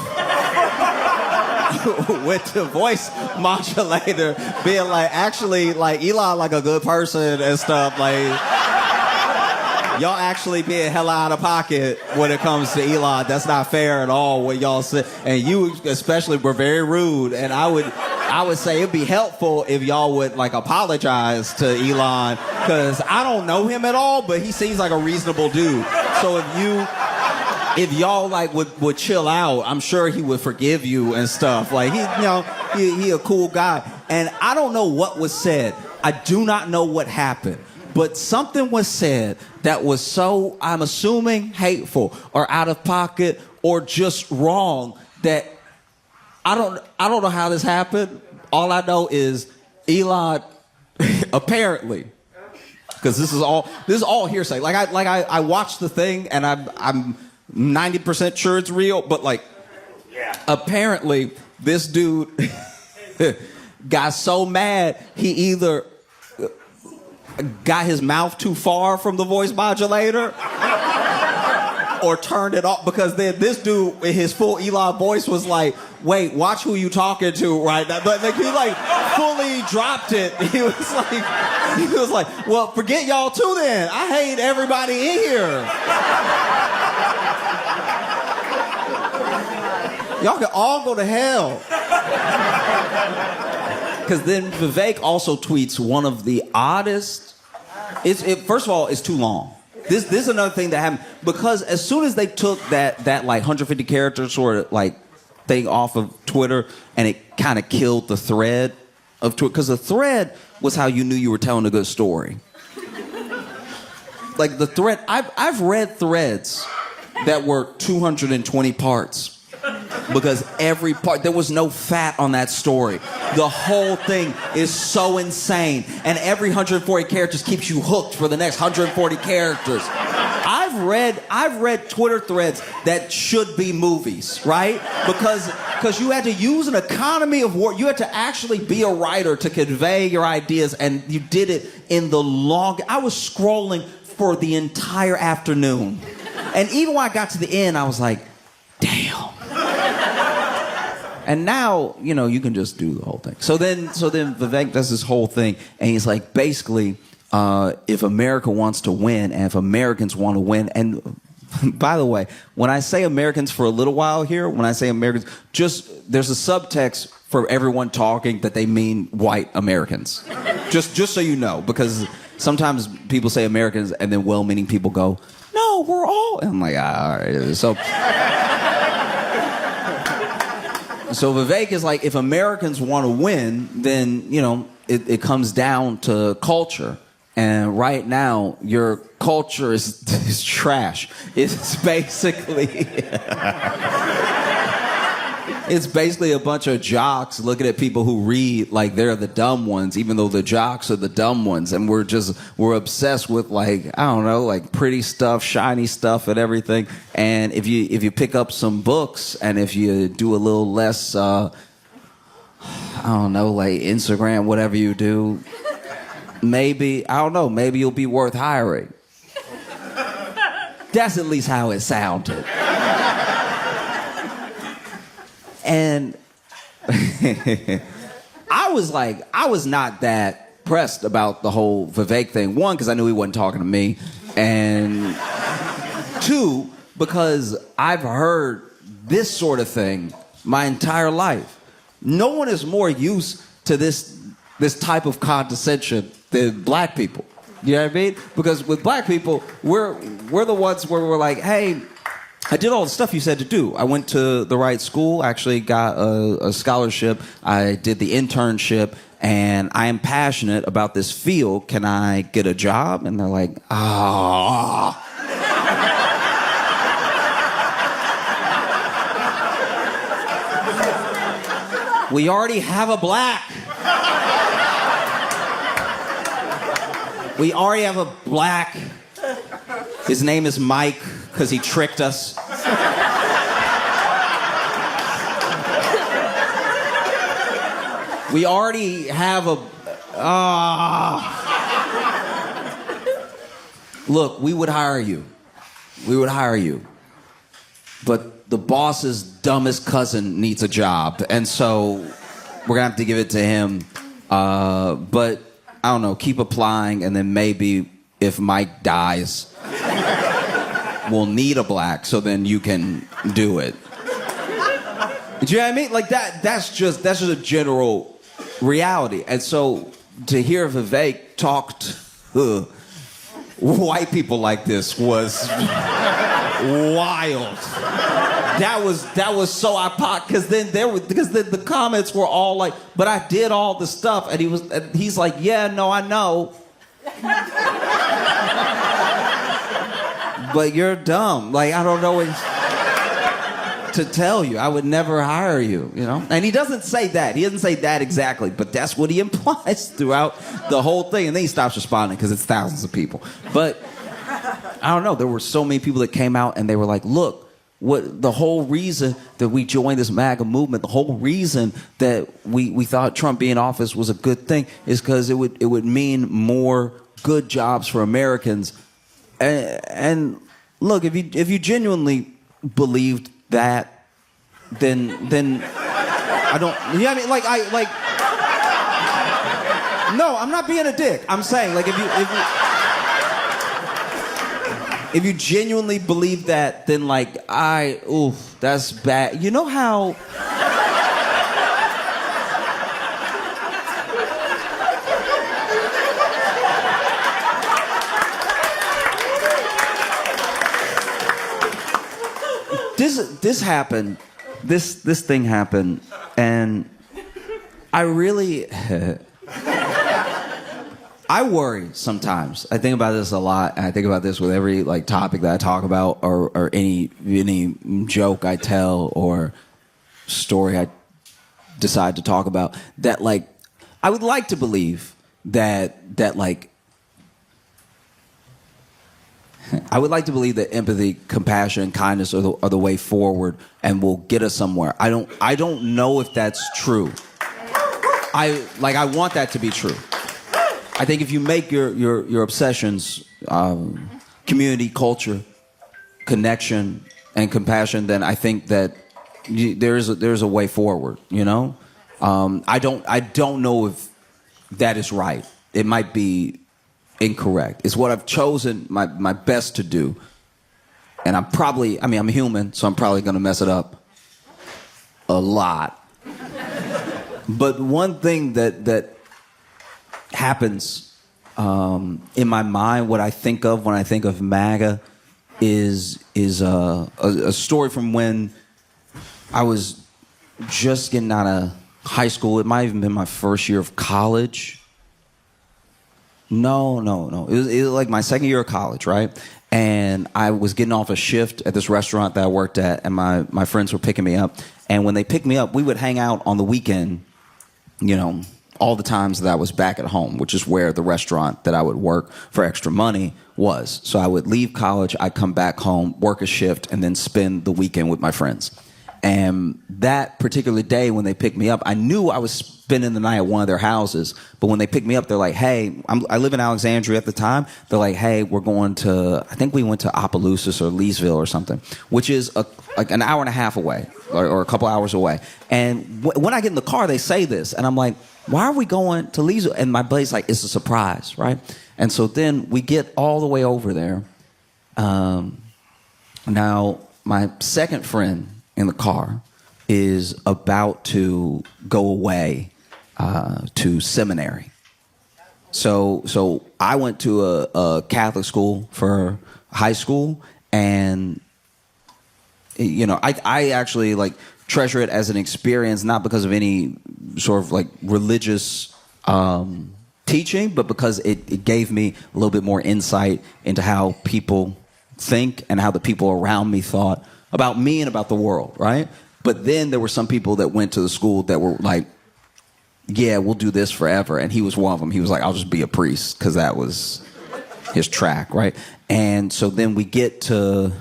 with the voice modulator, being like, actually, like, Elon like a good person and stuff, like, y'all actually being hella out of pocket when it comes to Elon. That's not fair at all what y'all said. And you especially were very rude. And I would say it'd be helpful if y'all would like apologize to Elon, because I don't know him at all, but he seems like a reasonable dude. So if y'all like would chill out, I'm sure he would forgive you and stuff. Like he a cool guy. And I don't know what was said. I do not know what happened. But something was said that was so, I'm assuming, hateful or out of pocket or just wrong, that I don't know how this happened. All I know is Elon apparently, because this is all hearsay. I watched the thing and I'm 90% sure it's real, but like, apparently this dude got so mad he either got his mouth too far from the voice modulator or turned it off, because then this dude in his full Elon voice was like, "Wait, watch who you talking to right now." But like, he like fully dropped it. He was like, "Well, forget y'all too then. I hate everybody in here. Y'all can all go to hell." Because then Vivek also tweets one of the oddest. First of all, it's too long. This is another thing that happened, because as soon as they took that like 150 character sort of like thing off of Twitter, and it kind of killed the thread of Twitter, because the thread was how you knew you were telling a good story. Like the thread, I've read threads that were 220 parts. because every part, there was no fat on that story. The whole thing is so insane, and every 140 characters keeps you hooked for the next 140 characters. I've read Twitter threads that should be movies, right? Because you had to use an economy of word. You had to actually be a writer to convey your ideas, and you did it in the long. I was scrolling for the entire afternoon, and even when I got to the end, I was like, damn. And now, you know, you can just do the whole thing. So then Vivek does this whole thing, and he's like, basically, if America wants to win, and if Americans want to win, and by the way, when I say Americans for a little while here, when I say Americans, just there's a subtext for everyone talking that they mean white Americans. Just so you know, because sometimes people say Americans, and then well-meaning people go, no, we're all. And I'm like, all right. So Vivek is like, if Americans want to win, then, you know, it comes down to culture. And right now, your culture is trash. It's basically... It's basically a bunch of jocks looking at people who read like they're the dumb ones, even though the jocks are the dumb ones. And we're obsessed with, like, I don't know, like pretty stuff, shiny stuff and everything. And if you pick up some books, and if you do a little less, I don't know, like Instagram, whatever you do, maybe you'll be worth hiring. That's at least how it sounded. And I was not that pressed about the whole Vivek thing. One, because I knew he wasn't talking to me. And two, because I've heard this sort of thing my entire life. No one is more used to this type of condescension than black people. You know what I mean? Because with black people, we're the ones where we're like, hey, I did all the stuff you said to do. I went to the right school, actually got a scholarship. I did the internship, and I am passionate about this field. Can I get a job? And they're like, ah. We already have a black. We already have a black. His name is Mike, because he tricked us. We already have a... Look, we would hire you. We would hire you. But the boss's dumbest cousin needs a job. And so we're going to have to give it to him. But, I don't know, keep applying, and then maybe if Mike dies... we'll need a black, so then you can do it. Do you know what I mean? Like that's just a general reality. And so to hear Vivek talk to white people like this was wild. That was so apart, because the comments were all like, but I did all the stuff, and he's like, yeah, no, I know. But you're dumb. Like, I don't know what to tell you. I would never hire you, you know? And he doesn't say that. He doesn't say that exactly, but that's what he implies throughout the whole thing. And then he stops responding because it's thousands of people. But I don't know. There were so many people that came out and they were like, look, what the whole reason that we joined this MAGA movement, the whole reason that we thought Trump being in office was a good thing is because it would mean more good jobs for Americans. And look, if you genuinely believed that, then I don't. You know what I mean? No, I'm not being a dick. I'm saying, like, if you genuinely believe that, then like that's bad. You know how. This happened, this thing happened, and I really, I worry sometimes. I think about this a lot, and I think about this with every like topic that I talk about, or any joke I tell, or story I decided to talk about, that like I would like to believe that I would like to believe that empathy, compassion, and kindness are the way forward and will get us somewhere. I don't know if that's true. I want that to be true. I think if you make your obsessions community, culture, connection, and compassion, then I think that there's a way forward. You know, I don't know if that is right. It might be incorrect. It's what I've chosen my best to do. And I'm human, so I'm probably going to mess it up a lot. But one thing that happens in my mind, what I think of when I think of MAGA, is a story from when I was just getting out of high school. It might have even been my first year of college. No. It was like my second year of college, right? And I was getting off a shift at this restaurant that I worked at, and my friends were picking me up. And when they picked me up, we would hang out on the weekend, you know, all the times that I was back at home, which is where the restaurant that I would work for extra money was. So I would leave college, I'd come back home, work a shift, and then spend the weekend with my friends. And that particular day when they picked me up, I knew I was spending the night at one of their houses. But when they picked me up, they're like, hey, I live in Alexandria at the time. They're like, hey, we're going to, I think we went to Opelousas or Leesville or something, which is like an hour and a half away or a couple hours away. And when I get in the car, they say this. And I'm like, why are we going to Leesville? And my buddy's like, it's a surprise, right? And so then we get all the way over there. Now, my second friend in the car is about to go away to seminary. So I went to a Catholic school for high school, and you know, I actually like treasure it as an experience, not because of any sort of like religious teaching, but because it gave me a little bit more insight into how people think and how the people around me thought about me and about the world, right? But then there were some people that went to the school that were like, yeah, we'll do this forever. And he was one of them. He was like, I'll just be a priest, because that was his track, right? And so then we get to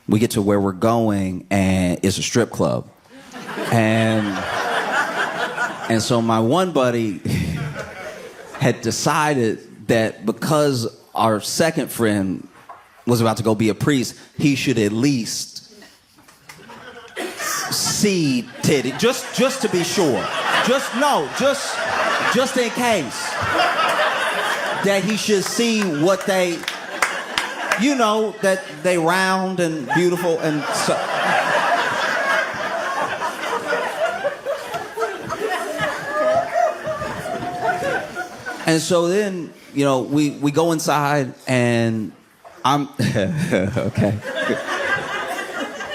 where we're going, and it's a strip club. And so my one buddy had decided that because our second friend was about to go be a priest, he should at least see titty, just to be sure. Just in case. That he should see what they, you know, that they round and beautiful and so. And so then, you know, we go inside, and I'm okay.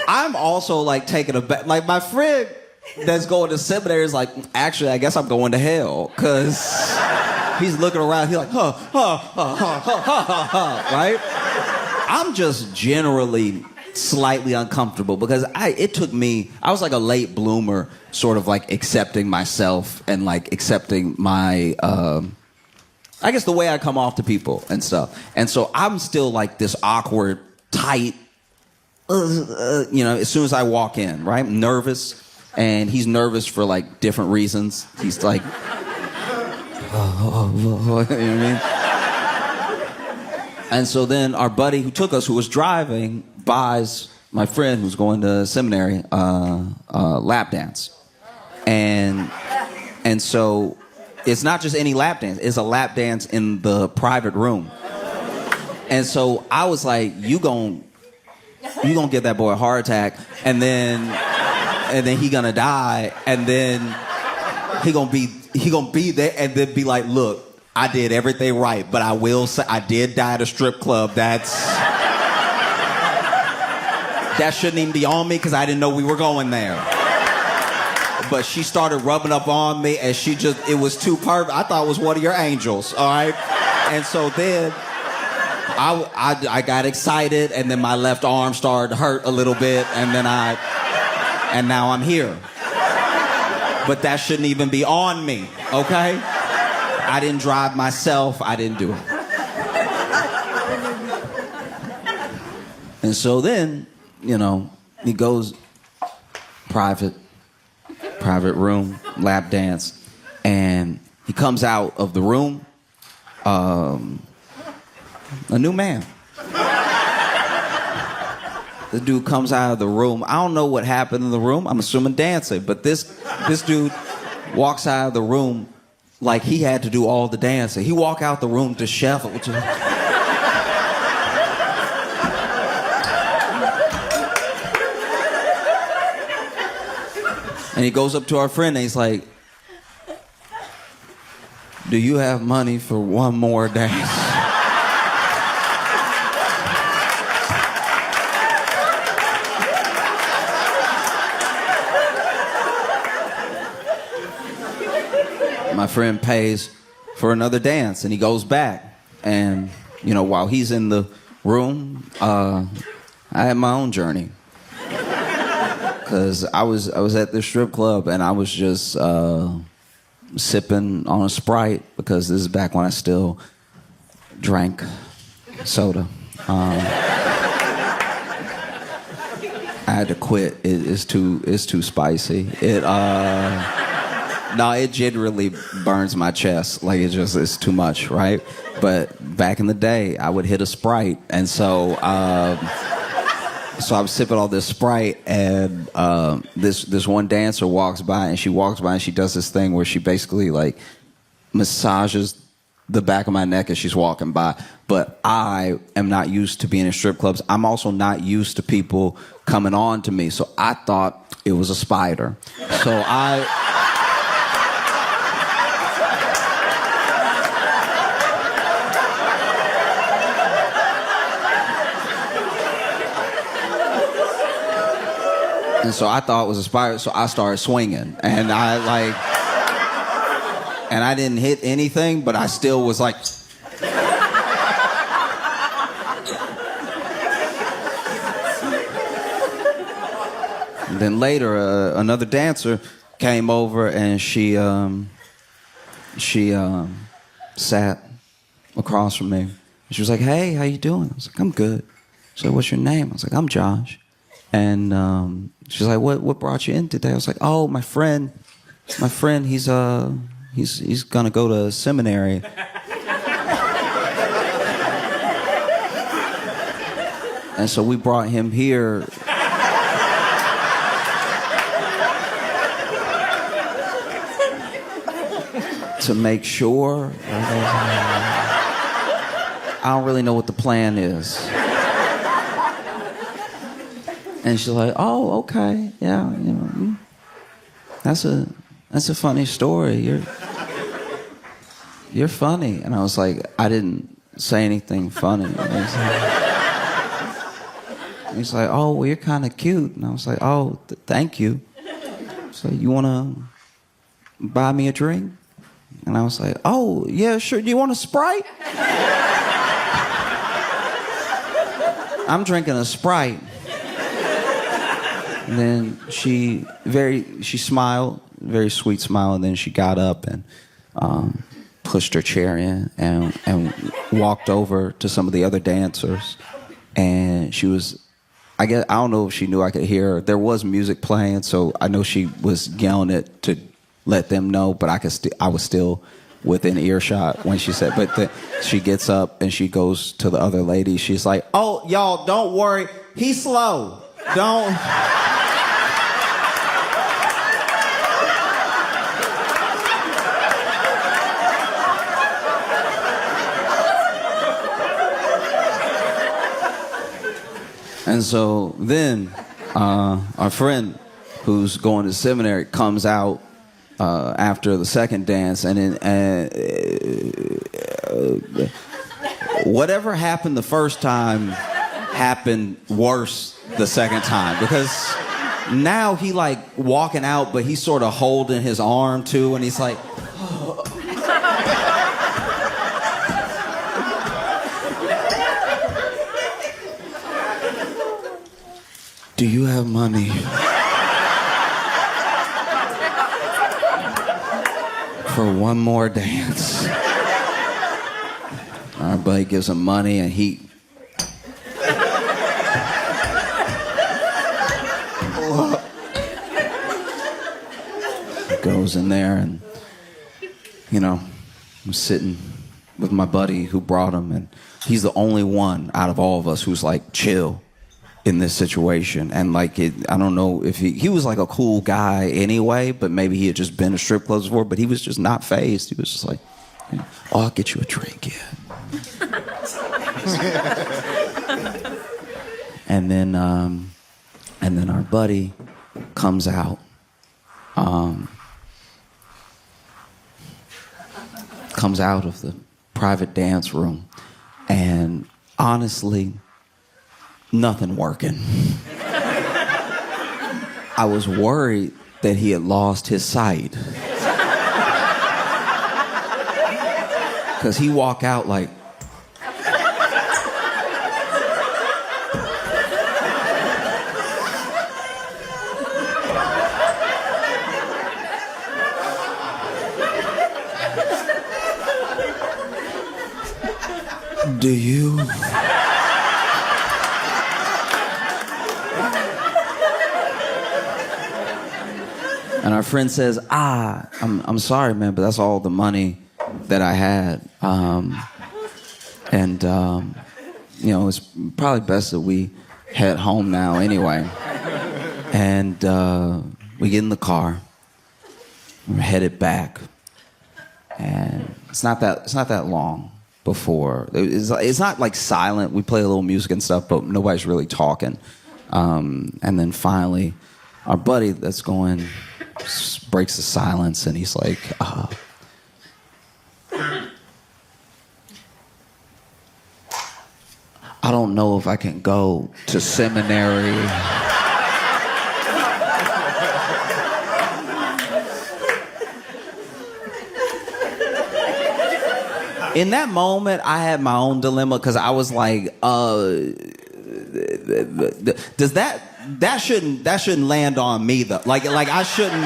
I'm also like taken aback. Like my friend that's going to seminary is like, actually, I guess I'm going to hell, because he's looking around. He's like, right? I'm just generally slightly uncomfortable because I was like a late bloomer, sort of like accepting myself and like accepting my. I guess the way I come off to people and stuff. And so I'm still like this awkward, tight, you know, as soon as I walk in, right? I'm nervous, and he's nervous for like different reasons. He's like, you know what I mean? And so then our buddy who took us, who was driving, buys my friend who's going to seminary lap dance. And so it's not just any lap dance. It's a lap dance in the private room. And so I was like, you gonna give that boy a heart attack, and then he gonna die, and then he gonna be there, and then be like, look, I did everything right, but I will say I did die at a strip club. That shouldn't even be on me, because I didn't know we were going there. But she started rubbing up on me, and it was too perfect. I thought it was one of your angels, all right? And so then I got excited, and then my left arm started to hurt a little bit, and then And now I'm here. But that shouldn't even be on me, okay? I didn't drive myself. I didn't do it. And so then, you know, he goes private room, lap dance, and he comes out of the room, a new man. The dude comes out of the room. I don't know what happened in the room. I'm assuming dancing, but this dude walks out of the room like he had to do all the dancing. He walked out the room disheveled. And he goes up to our friend and he's like, "Do you have money for one more dance?" My friend pays for another dance and he goes back. And, you know, while he's in the room, I had my own journey. Because I was at the strip club and I was just sipping on a Sprite, because this is back when I still drank soda. I had to quit. It's too spicy. No, it generally burns my chest. Like, it's too much, right? But back in the day, I would hit a Sprite, and so I was sipping all this Sprite, and this one dancer walks by, and she does this thing where she basically like massages the back of my neck as she's walking by. But I am not used to being in strip clubs. I'm also not used to people coming on to me, so I thought it was a spider. So And so I thought it was a spider, so I started swinging. And I didn't hit anything, but I still was like... And then later, another dancer came over and she sat across from me. She was like, "Hey, how you doing?" I was like, "I'm good." She said, "What's your name?" I was like, "I'm Josh." And she's like, what brought you in today?" I was like, "Oh, my friend, he's gonna go to seminary." And so we brought him here. To make sure. I don't really know what the plan is. And she's like, "Oh, okay, yeah, you know, that's a funny story. You're funny." And I was like, I didn't say anything funny. He's like, "Oh, well, you're kind of cute." And I was like, "Oh, thank you." So, "You want to buy me a drink?" And I was like, "Oh, yeah, sure. Do you want a Sprite?" I'm drinking a Sprite. And then she smiled, very sweet smile, and then she got up and pushed her chair in and walked over to some of the other dancers. And she was, I don't know if she knew I could hear her. There was music playing, so I know she was yelling it to let them know, but I was still within earshot when she said, she gets up and she goes to the other lady. She's like, "Oh, y'all, don't worry. He's slow. Don't..." And so then our friend who's going to seminary comes out after the second dance, and then whatever happened the first time happened worse the second time, because now he like walking out, but he's sort of holding his arm too, and he's like, "Do you have money for one more dance. Our buddy gives him money, and he goes in there, and I'm sitting with my buddy who brought him, and he's the only one out of all of us who's like chill in this situation. And like I don't know if he was like a cool guy anyway, but maybe he had just been to strip clubs before, but he was just not fazed. He was just like, oh, I'll get you a drink, yeah. and then our buddy comes out. Comes out of the private dance room, and honestly, nothing working. I was worried that he had lost his sight. Because he walked out like, do you? And our friend says, I'm sorry, man, but that's all the money that I had. It's probably best that we head home now anyway. And we get in the car. We're headed back. And it's not that long before. It's not like silent. We play a little music and stuff, but nobody's really talking. And then finally, our buddy that's going breaks the silence, and he's like, I don't know if I can go to seminary. In that moment, I had my own dilemma, because I was like, does that shouldn't land on me though. Like I shouldn't.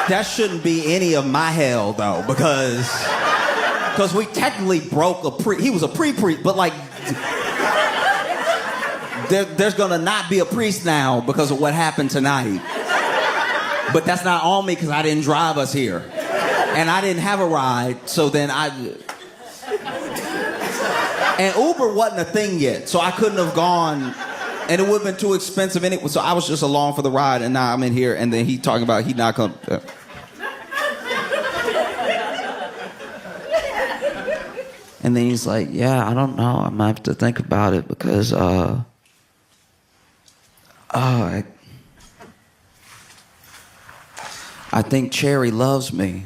That shouldn't be any of my hell though, because we technically broke he was a pre-priest, but like there's gonna not be a priest now because of what happened tonight. But that's not on me, because I didn't drive us here, and I didn't have a ride. So then and Uber wasn't a thing yet, so I couldn't have gone. And it would have been too expensive anyway, so I was just along for the ride, and now I'm in here, and then he talking about he not gonna... And then he's like, yeah, I don't know, I might have to think about it, because, I think Cherry loves me.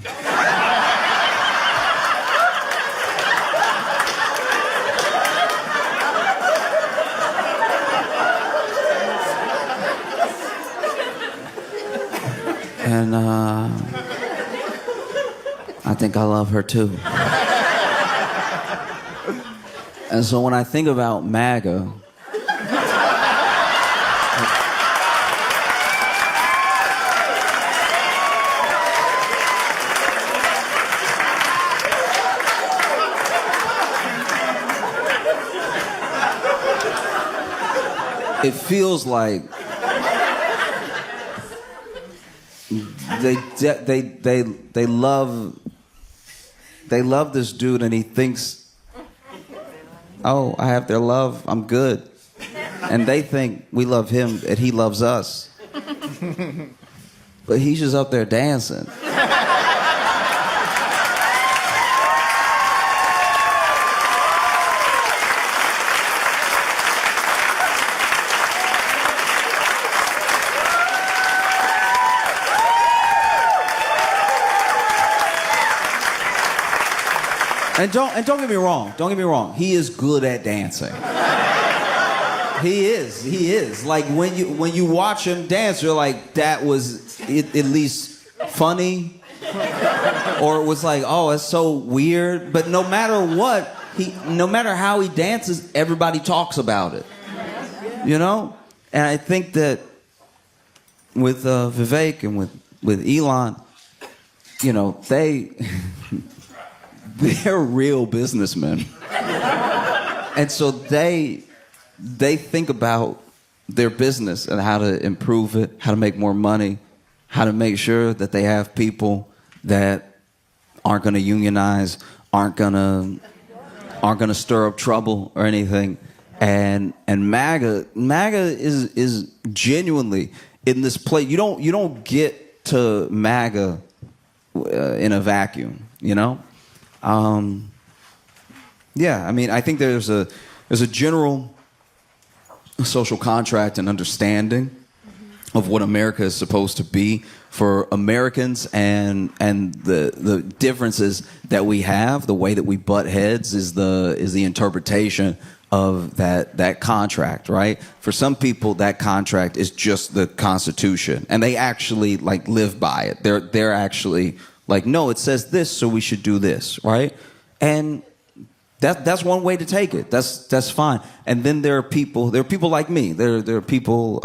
And I think I love her too. And so when I think about MAGA, it feels like they love this dude, and he thinks, oh, I have their love, I'm good. And they think we love him and he loves us. But he's just up there dancing. And don't get me wrong. Don't get me wrong. He is good at dancing. He is. Like when you watch him dance, you're like, that was at least funny, or it was like, oh, it's so weird. But no matter what, no matter how he dances, everybody talks about it. You know. And I think that with Vivek and with Elon, you know, they're real businessmen. And so they think about their business and how to improve it, how to make more money, how to make sure that they have people that aren't going to unionize, aren't going to stir up trouble or anything. And MAGA is genuinely in this place. You don't get to MAGA in a vacuum, you know? Yeah, I mean, I think there's a general social contract and understanding of what America is supposed to be for Americans, and the differences that we have, the way that we butt heads is the interpretation of that contract, right? For some people, that contract is just the Constitution, and they actually like live by it. They're actually like, no, it says this, so we should do this, right? And that's one way to take it. That's fine. And then there are people like me. There are people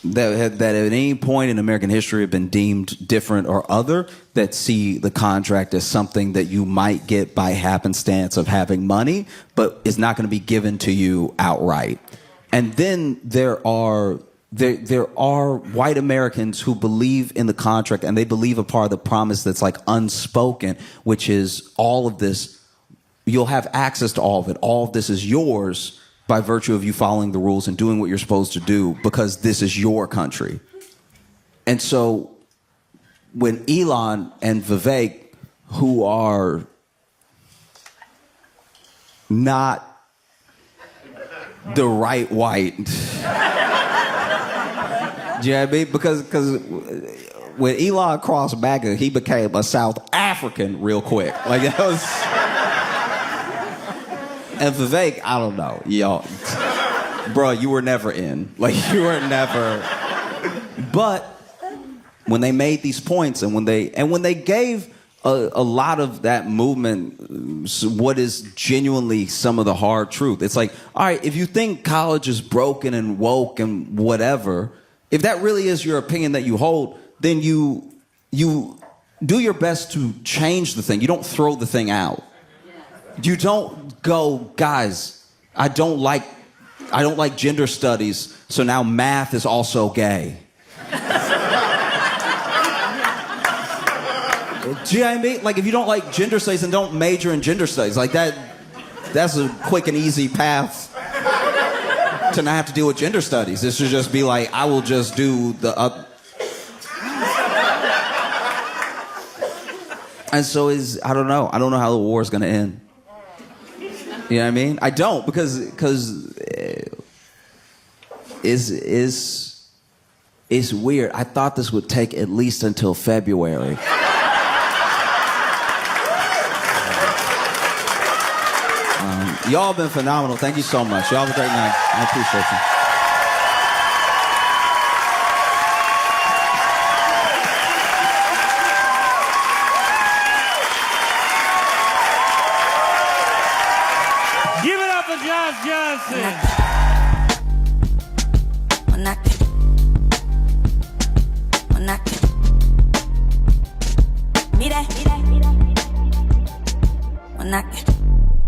that at any point in American history have been deemed different or other, that see the contract as something that you might get by happenstance of having money, but is not going to be given to you outright. And then there are white Americans who believe in the contract, and they believe a part of the promise that's like unspoken, which is all of this, you'll have access to all of it. All of this is yours by virtue of you following the rules and doing what you're supposed to do, because this is your country. And so when Elon and Vivek, who are not the right white, do you know what I mean? Because when Elon crossed MAGA, he became a South African real quick. Like, that was... And Vivek, I don't know, y'all. Bro, you were never in. Like, you were never... But when they made these points, and when they gave a lot of that movement what is genuinely some of the hard truth. It's like, all right, if you think college is broken and woke and whatever, if that really is your opinion that you hold, then you do your best to change the thing. You don't throw the thing out. You don't go, guys, I don't like gender studies, so now math is also gay. Do you know what I mean? Like, if you don't like gender studies, then don't major in gender studies. Like, that's a quick and easy path to not have to deal with gender studies. This should just be like, I will just do the up. And so I don't know how the war is going to end. You know what I mean? I don't, because it's weird. I thought this would take at least until February. Y'all have been phenomenal. Thank you so much. Y'all have a great night. I appreciate you. Give it up for Josh Johnson. When I